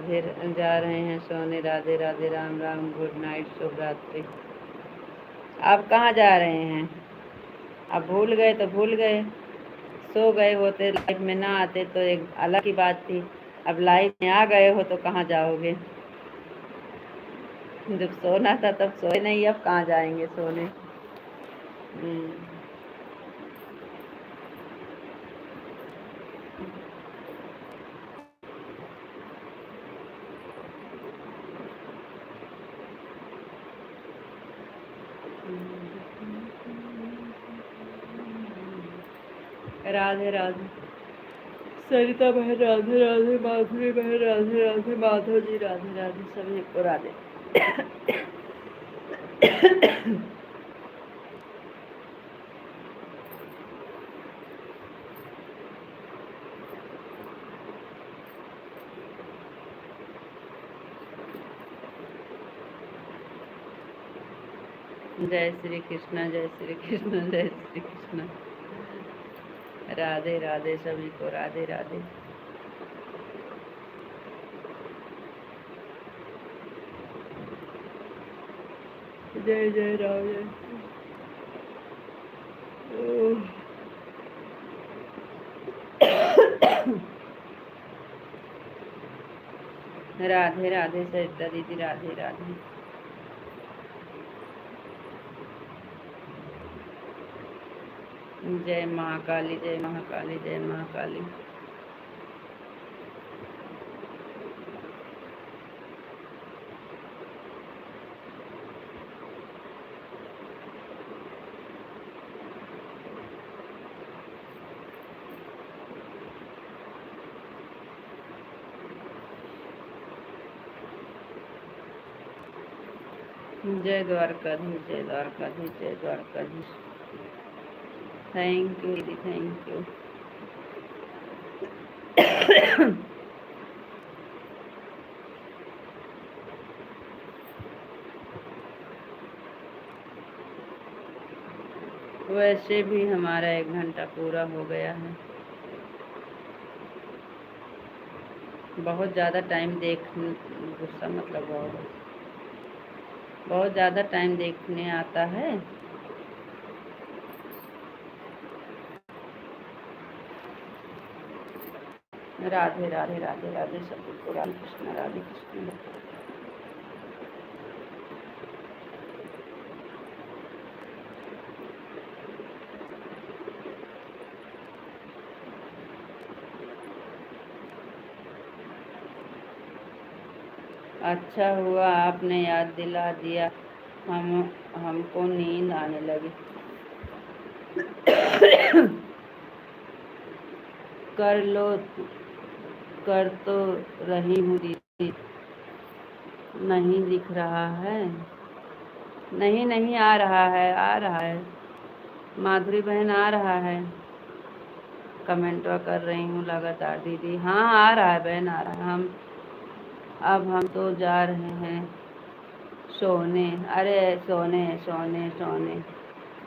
रहे हैं सोने। राधे राधे, राम राम, गुड नाइट, शुभ रात्रि। आप कहाँ जा रहे हैं? अब भूल गए तो भूल गए, सो गए होते लाइफ में ना आते तो एक अलग की बात थी। अब लाइफ में आ गए हो तो कहाँ जाओगे? जब सोना था तब सोए नहीं, अब कहाँ जाएंगे सोने? राधे राधे सरिता बहन, राधे राधे माधुरी बहन, राधे राधे माधव जी, राधे राधे सभी को राधे। जय श्री कृष्ण, जय श्री कृष्ण, जय श्री कृष्ण। राधे राधे सभी को, राधे राधे। जय जय राम, जय। राधे राधे सरिता दीदी, राधे राधे। जय महाकाली, जय महाकाली, जय महाकाली। जय द्वारकाधीश, जय द्वारकाधीश, जय द्वारकाधीश। थैंक यू दीदी, थैंक यू। वैसे भी हमारा 1 घंटा पूरा हो गया है। बहुत ज़्यादा टाइम गुस्सा मतलब बहुत ज़्यादा टाइम देखने आता है। राधे राधे, राधे राधे सभी को, राधे कृष्ण, राधे कृष्ण। अच्छा हुआ आपने याद दिला दिया, हमको नींद आने लगी। कर तो रही हूँ दीदी, नहीं दिख रहा है। नहीं नहीं, आ रहा है, आ रहा है। माधुरी बहन आ रहा है। कमेंटवा कर रही हूँ लगातार दीदी। हाँ आ रहा है बहन, आ रहा है। अब हम तो जा रहे हैं सोने। अरे सोने सोने सोने।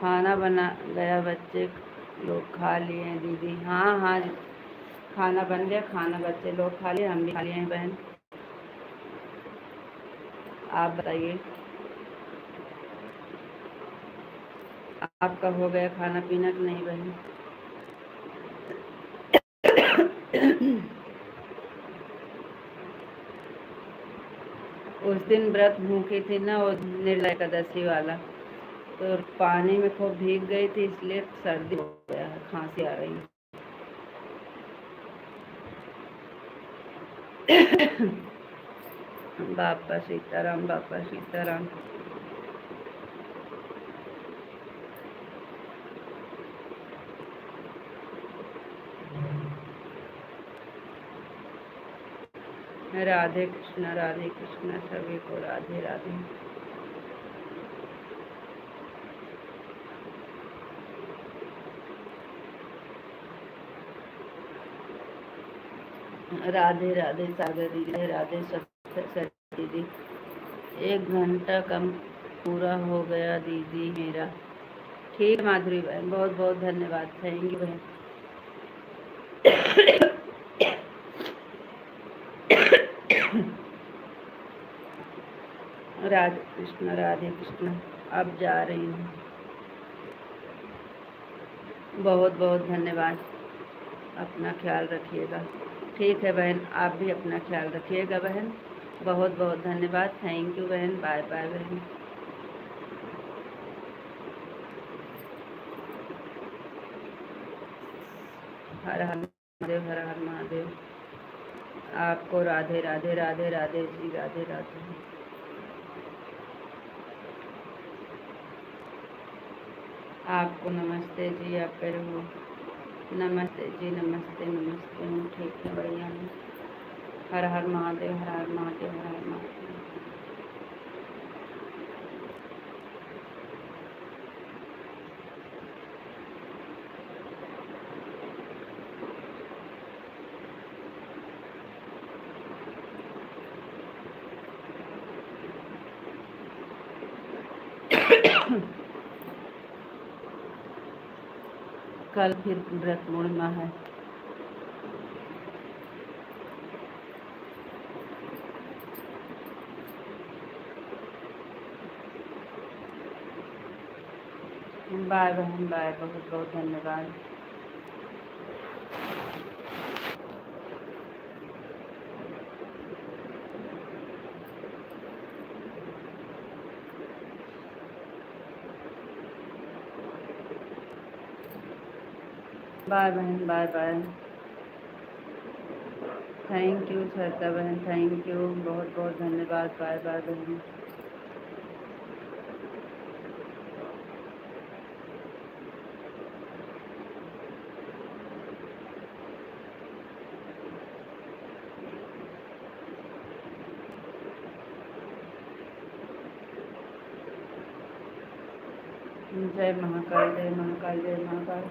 खाना बना गया, बच्चे लोग खा लिए हैं दीदी। हाँ हाँ, खाना बन गया, खाना बच्चे लोग खा लिए, हम भी खा लिए हैं बहन। आप बताइए, आपका हो गया खाना पीना कि नहीं बहन? उस दिन व्रत भूखी थी ना, वो निर्जला एकादशी वाला, तो पानी में खूब भीग गई थी, इसलिए सर्दी हो गया है, खांसी आ रही है। बापा सीताराम, बापा सीताराम। राधे कृष्ण सभी को राधे राधे। राधे राधे सागर दीदी, राधे सब दीदी। 1 घंटा कम पूरा हो गया दीदी मेरा। ठीक माधुरी बहन, बहुत बहुत धन्यवाद, थैंक यू बहन। राधे कृष्ण। अब जा रही हूँ। बहुत बहुत धन्यवाद, अपना ख्याल रखिएगा। ठीक है बहन, आप भी अपना ख्याल रखिएगा बहन। बहुत बहुत धन्यवाद, थैंक यू बहन। बाय बाय बहन। हर हर महादेव, हर हर महादेव। आपको राधे राधे, राधे राधे जी, राधे राधे। आपको नमस्ते जी, आप कैसे हो? नमस्ते जी, नमस्ते नमस्ते। हूँ ठीक है, बढ़िया हूँ। हर हर महादेव, हर हर महादेव, हर हर महादेव। कल फिर व्रत पूर्णिमा है। बाय बहन, बाय, बहुत बहुत धन्यवाद। बाय बहन, बाय बाय। थैंक यू सरिता बहन, थैंक यू, बहुत बहुत धन्यवाद। बाय बाय बहन। जय महाकाल, जय महाकाल, जय महाकाल।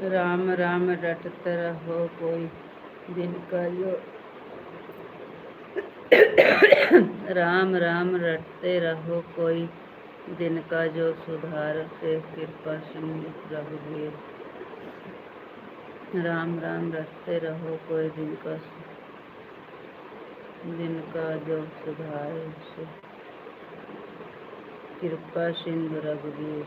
राम राम रटते रहो कोई दिन का जो राम राम रटते रहो कोई दिन का जो सुधार से कृपा सिंधु रघुवीर। राम राम रटते रहो कोई दिन का जो सुधार से कृपा सिंधु रघुवीर।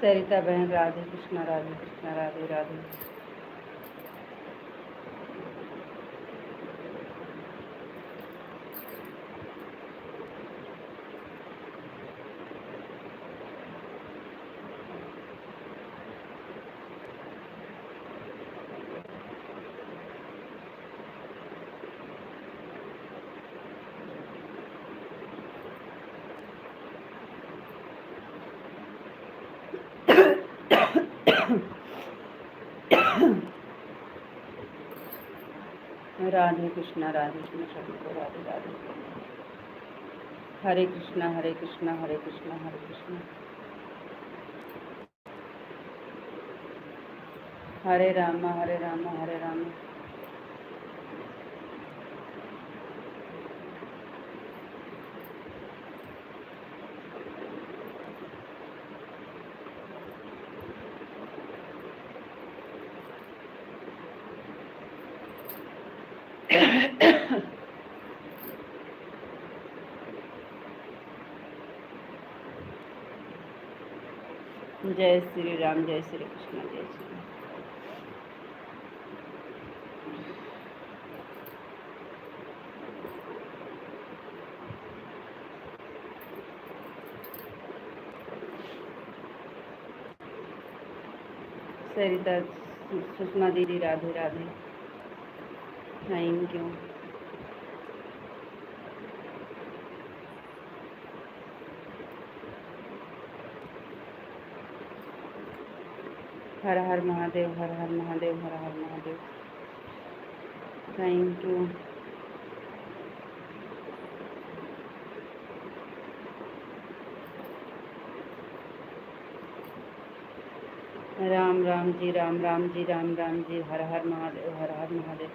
सरिता बहन, राधे कृष्णा, राधे कृष्णा, राधे राधे। राधे कृष्णा, सभी को राधे राधे। हरे कृष्णा, हरे कृष्णा, हरे कृष्णा, हरे कृष्णा, हरे राम, हरे राम, हरे राम। जय श्री राम, जय श्री कृष्ण, जय श्री राम। सरिता, सुषमा दीदी, Radhe Radhe, thank you. Har Har Mahadev, Har Har Mahadev, Har Har Mahadev, thank you. Ram Ram ji, Ram Ram ji, Ram Ram ji, Har Har Mahadev, Har Har Mahadev.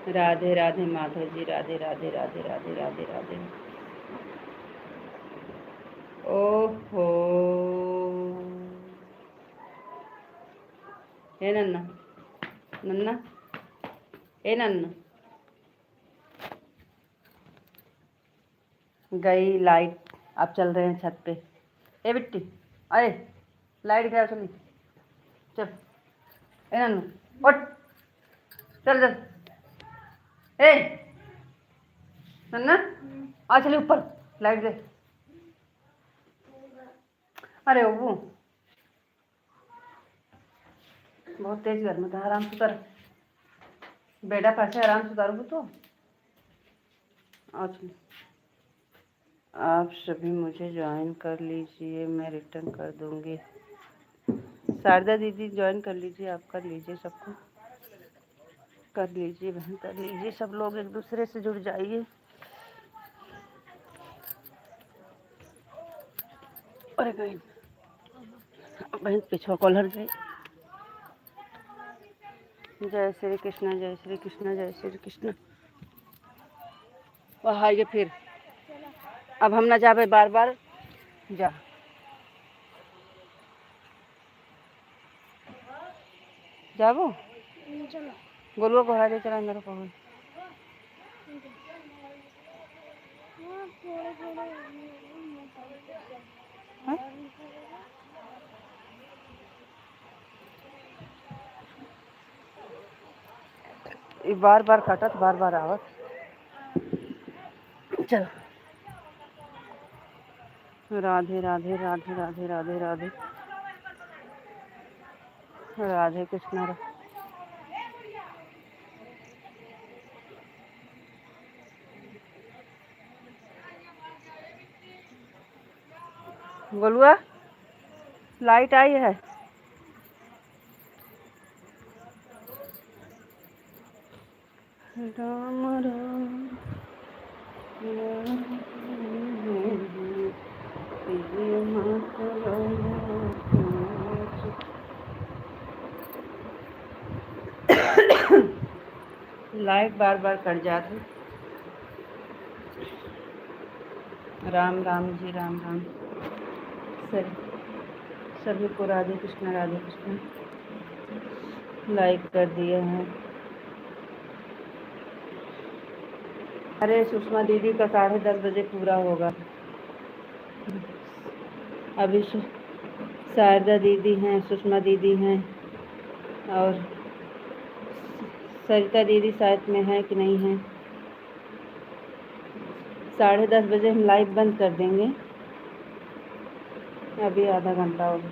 Radhe Radhe Madhav ji, Radhe Radhe, Radhe Radhe, Radhe Radhe. ओहो, ए नन्ना, नन्ना, ए नन्ना, गई लाइट। अब चल रहे हैं छत पे। ए बिट्टी, अरे लाइट गया, चली चल। ए नन्ना, उठ, चल चल। ए नन्ना, आ चली ऊपर, लाइट दे। अरे वो बहुत तेज गर्म था। आराम से उतर बेटा, पैसे आराम से उतारोगे तो। अच्छा आप सभी मुझे ज्वाइन कर लीजिए, मैं रिटर्न कर दूंगी। शारदा दीदी ज्वाइन कर लीजिए, आप कर लीजिए, सबको कर लीजिए बहन, कर लीजिए, सब लोग एक दूसरे से जुड़ जाइए। अरे बहन बहन पिछवा कॉलर गई। जय श्री कृष्ण, जय श्री कृष्ण, जय श्री कृष्ण। वह आइए फिर, अब हम ना जावे बार बार जा। जाबो गोलुआ को हरा दे, चला अंदर को। ये बार बार कटत, बार बार आवत। चलो राधे राधे राधे राधे राधे राधे राधे कृष्ण। गोलुआ लाइट आई है। राम राम लाइट बार बार कट जाती। राम राम जी, राम राम। सभी को राधे कृष्ण, राधे कृष्ण। लाइक कर दिए हैं। अरे सुषमा दीदी का 10:30 बजे पूरा होगा। अभी शारदा दीदी हैं, सुषमा दीदी हैं और सरिता दीदी साथ में है कि नहीं है। 10:30 बजे हम लाइव बंद कर देंगे। अभी आधा घंटा होगा।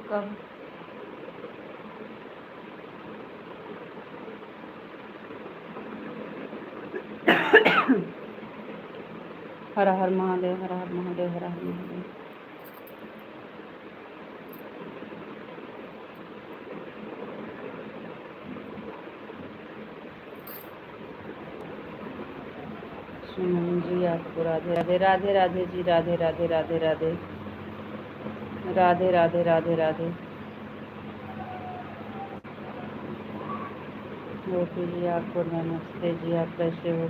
कब? हर हर महादेव, हर हर महादेव, हर हर महादेव। सुमन जी आपको राधे राधे, राधे राधे जी, राधे राधे राधे राधे राधे राधे राधे राधे। गोपी जी आपको नमस्ते जी, आप कैसे हो?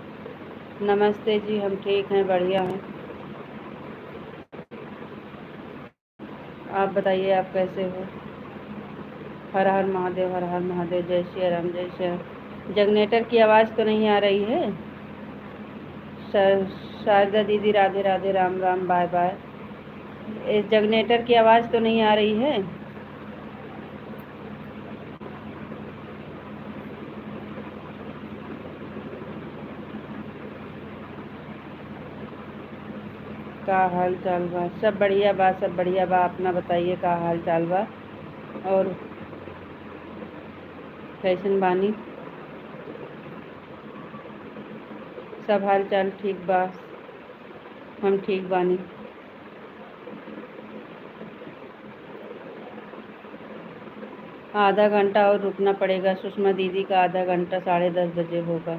नमस्ते जी, हम ठीक हैं, बढ़िया हैं। आप बताइए आप कैसे हो? हर हर महादेव, हर हर महादेव, जय श्री राम, जय श्री राम। जनरेटर की आवाज़ तो नहीं आ रही है? शारदा दीदी राधे राधे, राम राम, बाय बाय। इस जनरेटर की आवाज़ तो नहीं आ रही है? का हाल चाल बा? सब बढ़िया बा, सब बढ़िया बा। अपना बताइए का हाल चाल बा और कैसन बानी? सब हाल चाल ठीक बा, हम ठीक बानी। आधा घंटा और रुकना पड़ेगा। सुषमा दीदी का आधा घंटा 10:30 बजे होगा।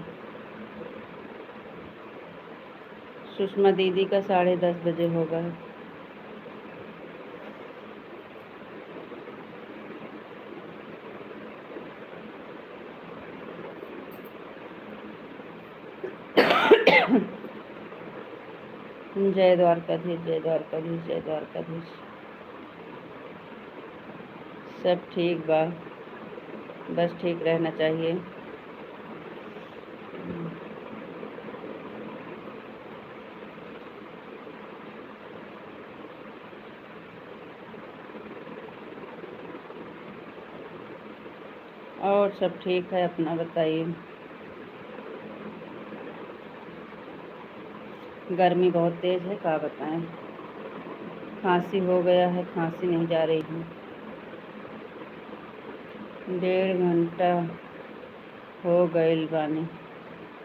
सुषमा दीदी का 10:30 बजे होगा। जय द्वारकाधीश, जय द्वारकाधीश, जय द्वारकाधीश। सब ठीक बा, बस ठीक रहना चाहिए। और सब ठीक है, अपना बताइए। गर्मी बहुत तेज़ है, क्या बताएं। खांसी हो गया है, खांसी नहीं जा रही है। 1.5 घंटा हो गईल बानी।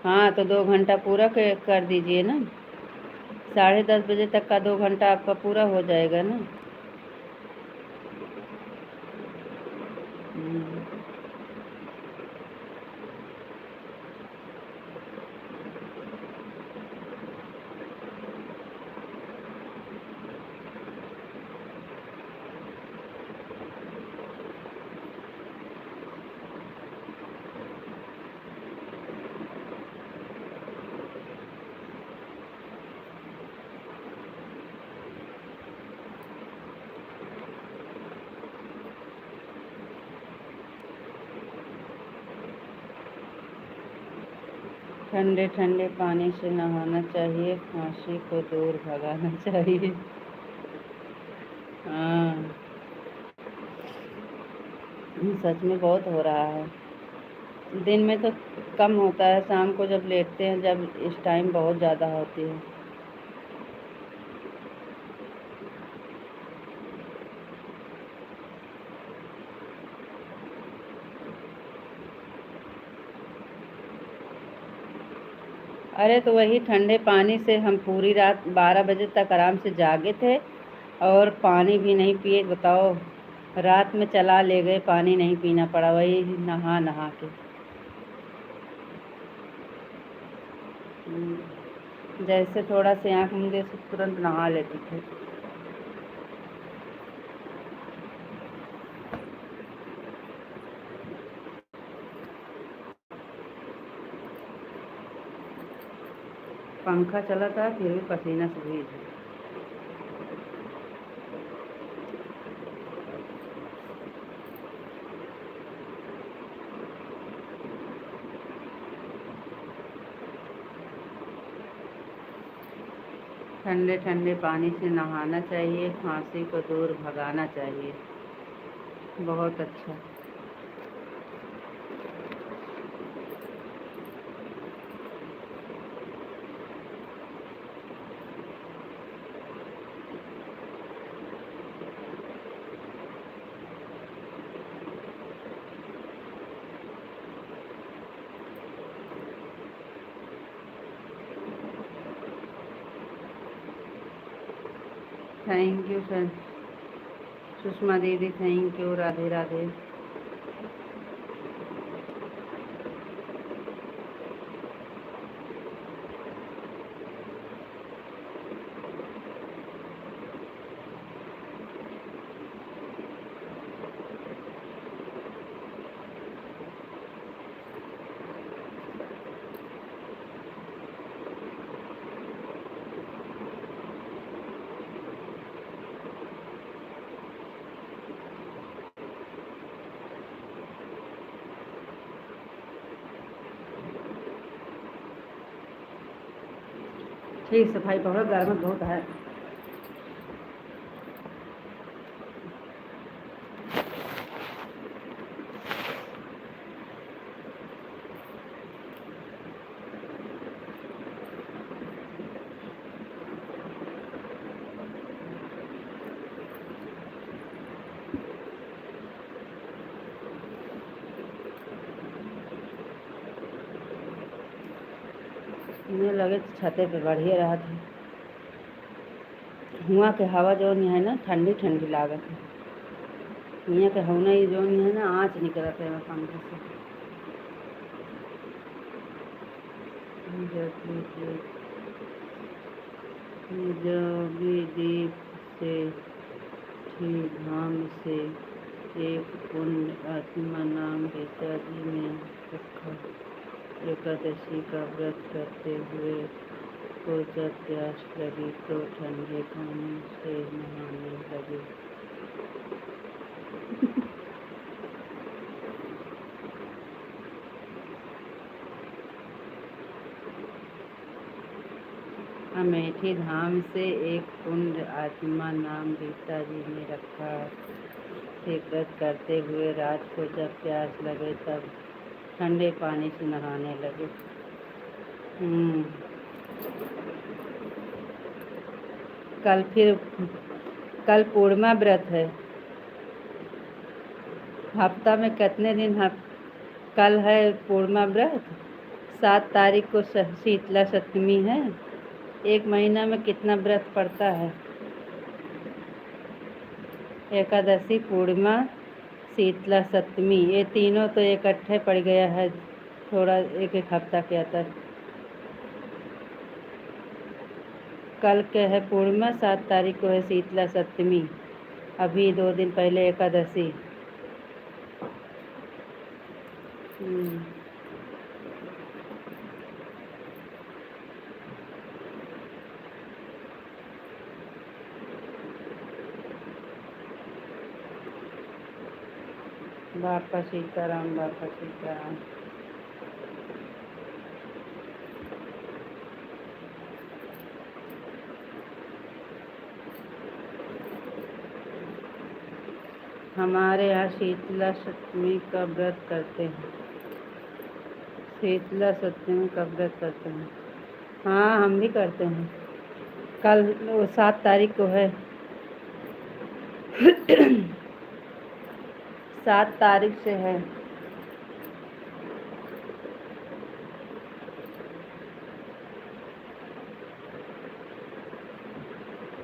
हाँ तो 2 घंटा पूरा कर दीजिए ना। 10:30 बजे तक का 2 घंटा आपका पूरा हो जाएगा ना। हम्म, ठंडे ठंडे पानी से नहाना चाहिए, खांसी को दूर भगाना चाहिए। हाँ सच में बहुत हो रहा है। दिन में तो कम होता है, शाम को जब लेटते हैं जब इस टाइम बहुत ज़्यादा होती है। अरे तो वही ठंडे पानी से हम पूरी रात 12 बजे तक आराम से जागे थे और पानी भी नहीं पिए। बताओ, रात में चला ले गए, पानी नहीं पीना पड़ा, वही नहा नहा के। जैसे थोड़ा से आँख मूंदे से तुरंत नहा लेते थे। पंखा चला था फिर भी पसीना से भीग गए। ठंडे ठंडे पानी से नहाना चाहिए, खांसी को दूर भगाना चाहिए। बहुत अच्छा। थैंक यू सर, सुषमा दीदी, थैंक यू। राधे राधे। ठीक, सफाई बहुत गर्म बहुत है। मुझे लगे छते पे बढ़िया रहा था। हुआ के हवा जो है ना ठंडी ठंडी लागत है। यहाँ के हवना ये जो है ना आँच निकलत है पंखे से। जोगी दीप से ठीक धाम से एक पुण्य आत्मा नाम गीता जी ने रखा। एकादशी का व्रत करते हुए को जब प्यास लगी तो ठंडे पानी से नहाने लगे। अमेठी धाम से एक पुण्य आत्मा नाम गीता जी ने रखा। व्रत करते हुए रात को जब प्यास लगे तब ठंडे पानी से नहाने लगे। कल पूर्णिमा व्रत है। हफ्ता में कितने दिन कल है पूर्णिमा व्रत, 7 तारीख को शीतला सप्तमी है। एक महीना में कितना व्रत पड़ता है? एकादशी, पूर्णिमा, शीतला सप्तमी, ये तीनों तो इकट्ठे पड़ गया है थोड़ा एक हफ्ता के अंदर। कल के है पूर्णिमा, 7 तारीख को है शीतला सप्तमी, अभी 2 दिन पहले एकादशी। बापा सीताराम, बापा सीताराम। हमारे यहाँ शीतला सप्तमी का व्रत करते हैं। शीतला सप्तमी का व्रत करते हैं। हाँ, हम भी करते हैं। कल 7 तारीख को है। 7 तारीख से है।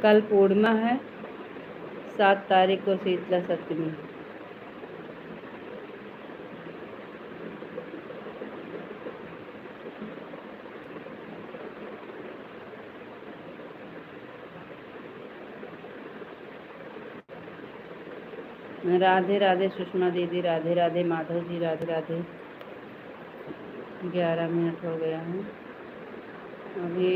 कल पूर्णिमा है, 7 तारीख को शीतला सप्तमी। राधे राधे सुषमा दीदी, राधे राधे माधव जी, राधे राधे। 11 मिनट हो गया है, अभी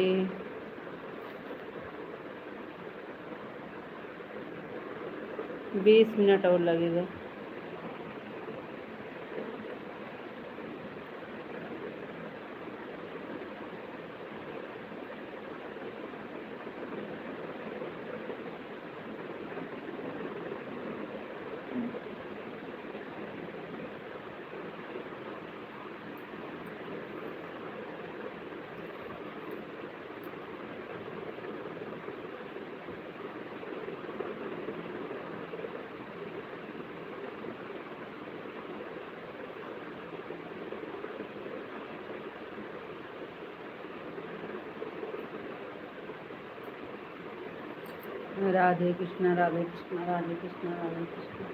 20 मिनट और लगेगा। राधे कृष्णा, राधे कृष्णा, राधे कृष्णा, राधे कृष्णा।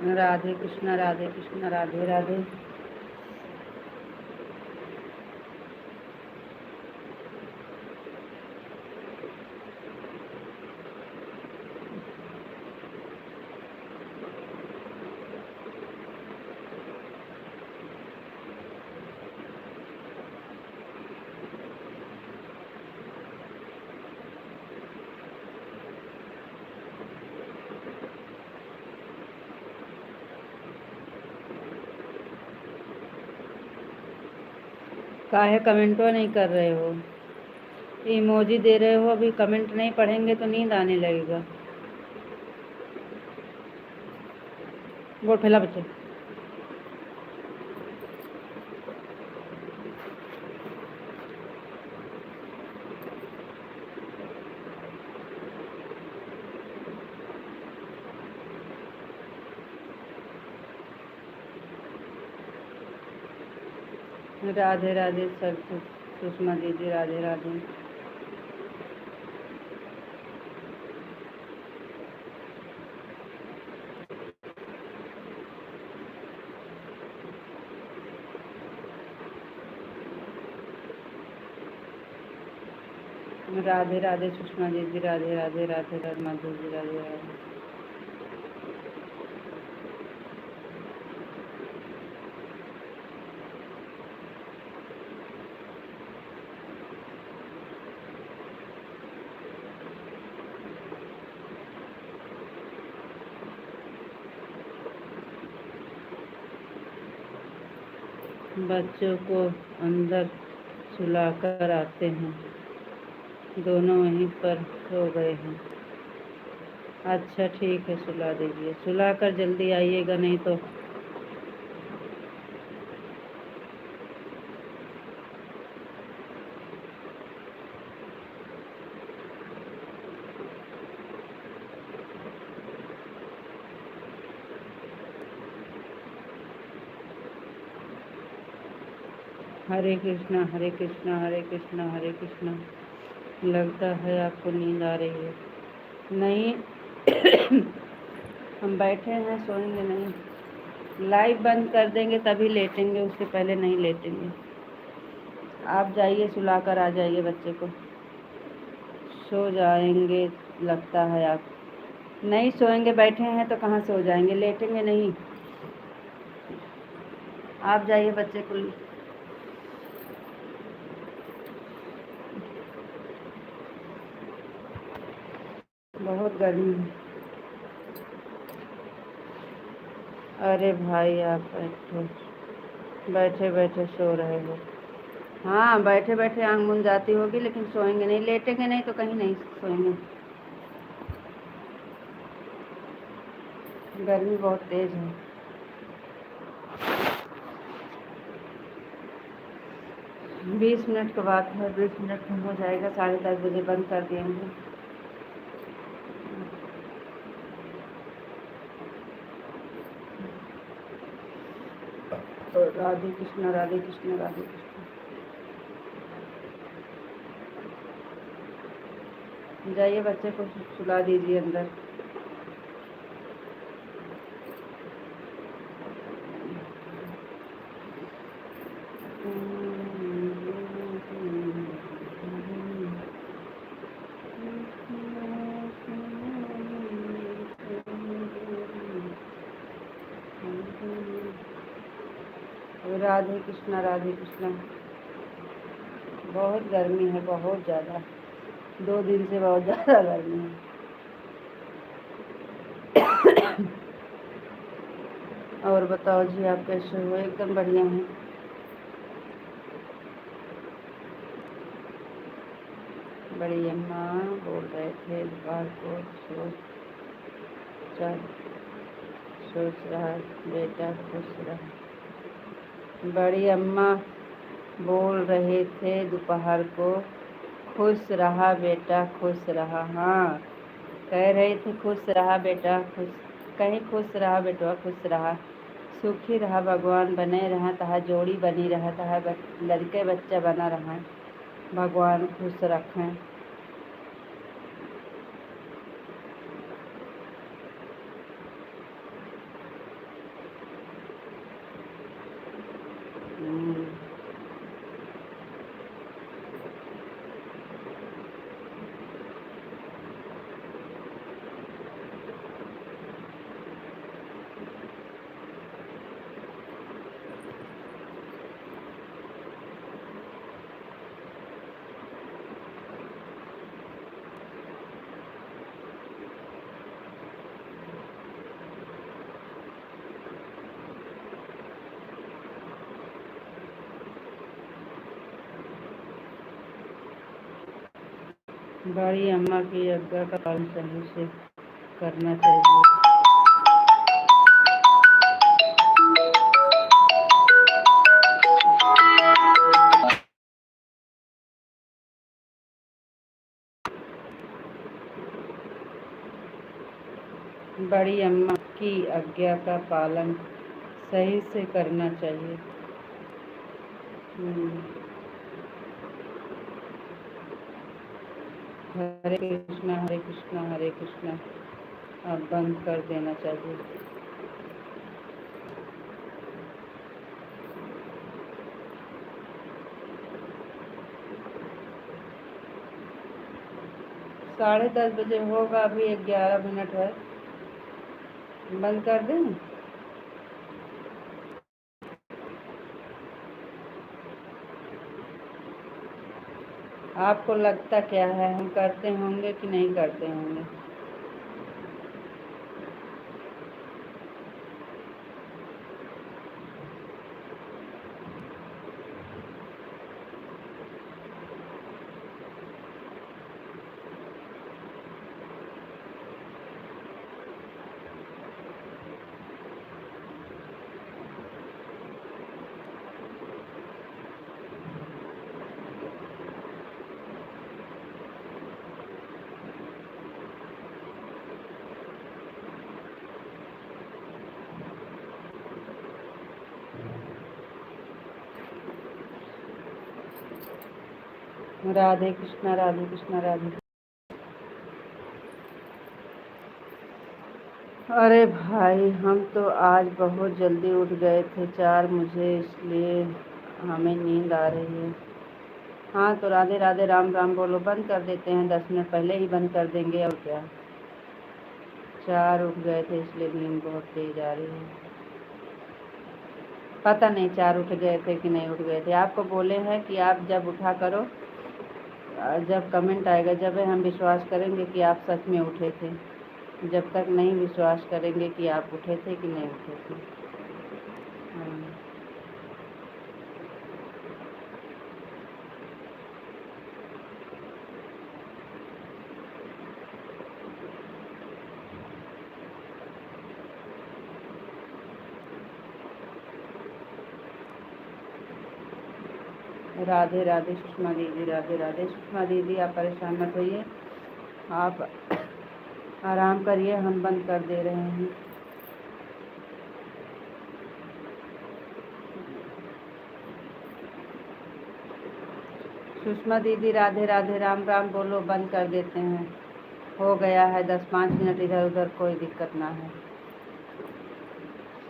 राधे कृष्णा, राधे कृष्णा, राधे राधे। काहे कमेंटो नहीं कर रहे हो? इमोजी दे रहे हो, अभी कमेंट नहीं पढ़ेंगे तो नींद आने लगेगा। वो फैला बच्चे। राधे राधे सर सुषमा दीदी, राधे राधे। राधे राधे सुषमा दीदी, राधे राधे, राधे राधे माधव जी, राधे राधे। बच्चों को अंदर सुलाकर आते हैं। दोनों वहीं पर सो गए हैं। अच्छा ठीक है, सुला दीजिए। सुलाकर जल्दी आइएगा, नहीं तो हरे कृष्णा हरे कृष्णा हरे कृष्णा हरे कृष्णा। लगता है आपको नींद आ रही है। नहीं हम बैठे हैं, सोएंगे नहीं। लाइव बंद कर देंगे तभी लेटेंगे, उससे पहले नहीं लेटेंगे। आप जाइए, सुलाकर आ जाइए बच्चे को। सो जाएंगे लगता है आप। नहीं सोएंगे, बैठे हैं तो कहाँ सो जाएंगे, लेटेंगे नहीं। आप जाइए बच्चे को। बहुत गर्मी है। अरे भाई आप बैठो, बैठे बैठे सो रहे हो। हाँ बैठे बैठे आँख मूंद जाती होगी, लेकिन सोएंगे नहीं, लेटेंगे नहीं तो कहीं नहीं सोएंगे। गर्मी बहुत तेज है। 20 मिनट की बात है, 20 मिनट में हो जाएगा। 10:30 बजे बंद कर देंगे। तो राधे कृष्ण राधे कृष्ण राधे कृष्ण। जाइए बच्चे को सुला दीजिए अंदर। राधे कृष्णा राधे कृष्णा। बहुत गर्मी है, बहुत ज़्यादा। 2 दिन से बहुत ज़्यादा गर्मी है। और बताओ जी, आप कैसे हो? एकदम बढ़िया हैं। बड़ी अम्मा बोल रहे थे बार को सोच रहा बेटा खुश रहा। बड़ी अम्मा बोल रहे थे दोपहर को, खुश रहा बेटा खुश रहा। हाँ कह रहे थे खुश रहा बेटा खुश, कहीं खुश रहा बेटा खुश रहा। सुखी रहा भगवान बने रहा, तहा जोड़ी बनी रहा, तहा लड़के बच्चा बना रहा। भगवान खुश रखें। बड़ी अम्मा की आज्ञा का पालन सही से करना चाहिए। बड़ी अम्मा की आज्ञा का पालन सही से करना चाहिए। हरे कृष्णा हरे कृष्णा हरे कृष्णा। अब बंद कर देना चाहिए। साढ़े 10 बजे होगा, अभी 11 मिनट है। बंद कर दें? आपको लगता क्या है, हम करते होंगे कि नहीं करते होंगे? राधे कृष्णा राधे कृष्णा राधे। अरे भाई हम तो आज बहुत जल्दी उठ गए थे 4 मुझे, इसलिए हमें नींद आ रही है। हाँ तो राधे राधे राम राम बोलो, बंद कर देते हैं, 10 मिनट पहले ही बंद कर देंगे और क्या। 4 उठ गए थे इसलिए नींद बहुत तेज आ रही है। पता नहीं 4 उठ गए थे कि नहीं उठ गए थे। आपको बोले हैं कि आप जब उठा करो, जब कमेंट आएगा जब हम विश्वास करेंगे कि आप सच में उठे थे। जब तक नहीं विश्वास करेंगे कि आप उठे थे कि नहीं उठे थे। हाँ। राधे राधे सुषमा दीदी, राधे राधे सुषमा दीदी। आप परेशान मत होइए, आप आराम करिए, हम बंद कर दे रहे हैं। सुषमा दीदी राधे राधे राम राम बोलो, बंद कर देते हैं। हो गया है 10-5 मिनट इधर उधर, कोई दिक्कत ना है।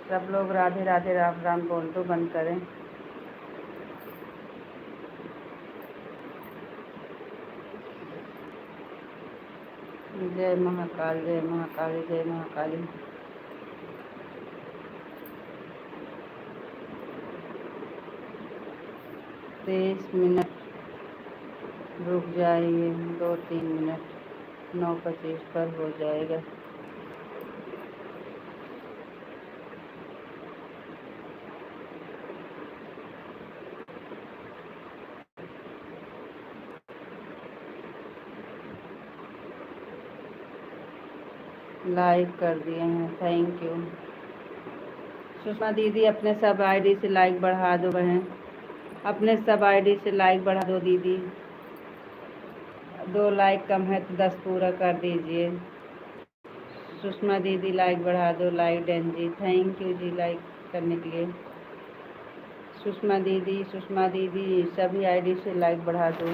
सब लोग राधे राधे राम राम बोल दो, बंद करें। जय महाकाल, जय महाकाली, जय महाकाली। 23 मिनट रुक जाइए, 2-3 मिनट, 9:25 पर हो जाएगा। लाइक कर दिए हैं, थैंक यू। सुषमा दीदी अपने सब आईडी से लाइक बढ़ा दो बहन, अपने सब आईडी से लाइक बढ़ा दो दीदी। 2 लाइक कम है तो 10 पूरा कर दीजिए। सुषमा दीदी लाइक बढ़ा दो, लाइक डन जी, थैंक यू जी लाइक करने के लिए। सुषमा दीदी सभी आईडी से लाइक बढ़ा दो।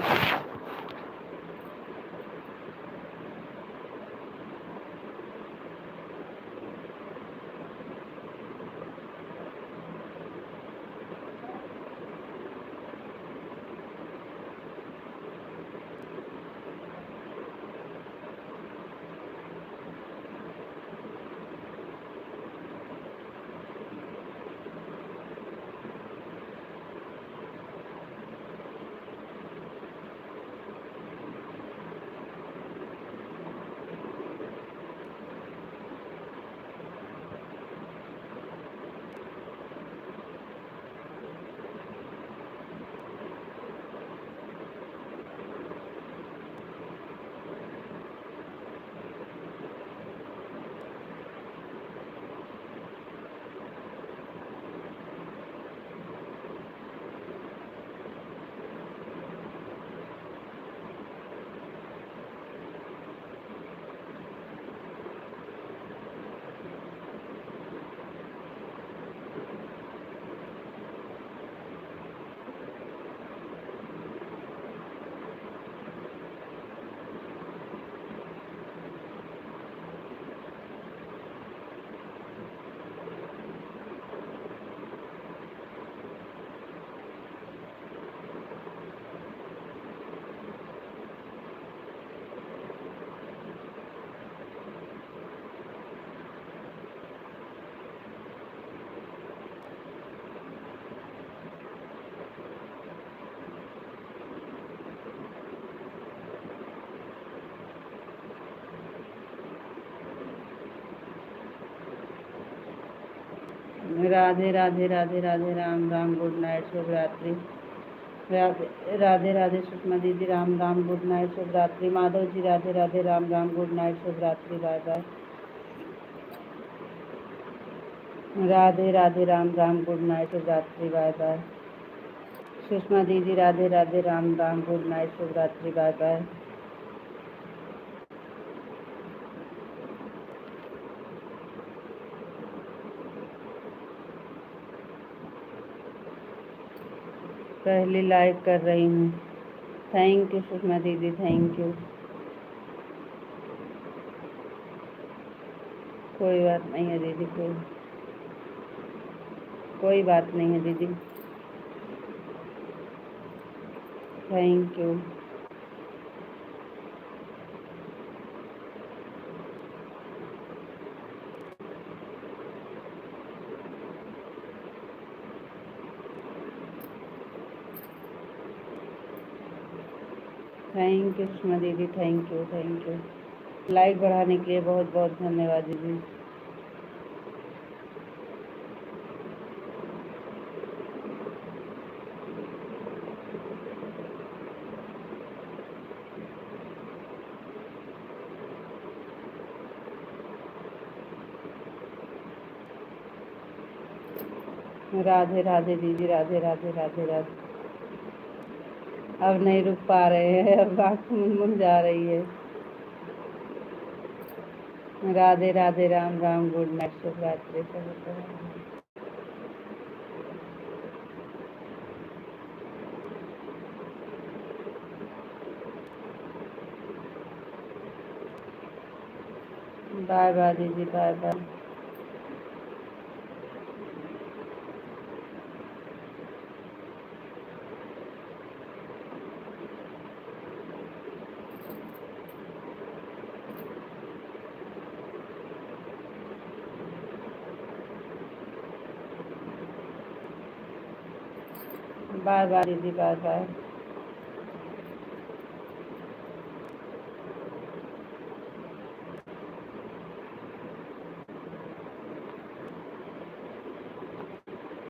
राधे राधे राधे राधे राम राम, गुड नाइट, शुभ रात्रि। राधे राधे राधे सुषमा दीदी, राम राम, गुड नाइट, शुभ रात्रि। माधव जी राधे राधे राम राम, गुड नाइट, शुभ रात्रि, bye bye. Radhe Radhe Ram Ram, good night, शुभ रात्रि, बाय बाय। सुषमा दीदी राधे राधे राम राम, गुड नाइट, शुभ रात्रि, बाय बाय। पहली लाइक कर रही हूँ। थैंक यू सुषमा दीदी, थैंक यू। कोई बात नहीं है दीदी, कोई बात नहीं है दीदी, thank you. Thank you Sushma दीदी, thank you, thank you. Like बढ़ाने के लिए बहुत बहुत धन्यवाद दीदी। राधे राधे दीदी, राधे राधे राधे राधे। अब नहीं रुक पा रहे हैं, अब आँख मुन जा रही है। राधे राधे, राम राम, गुड नाइट, शुभ रात्रि, बाय बाय दीदी, बाय बाय। बाय बाय दीदी, बाय बाय।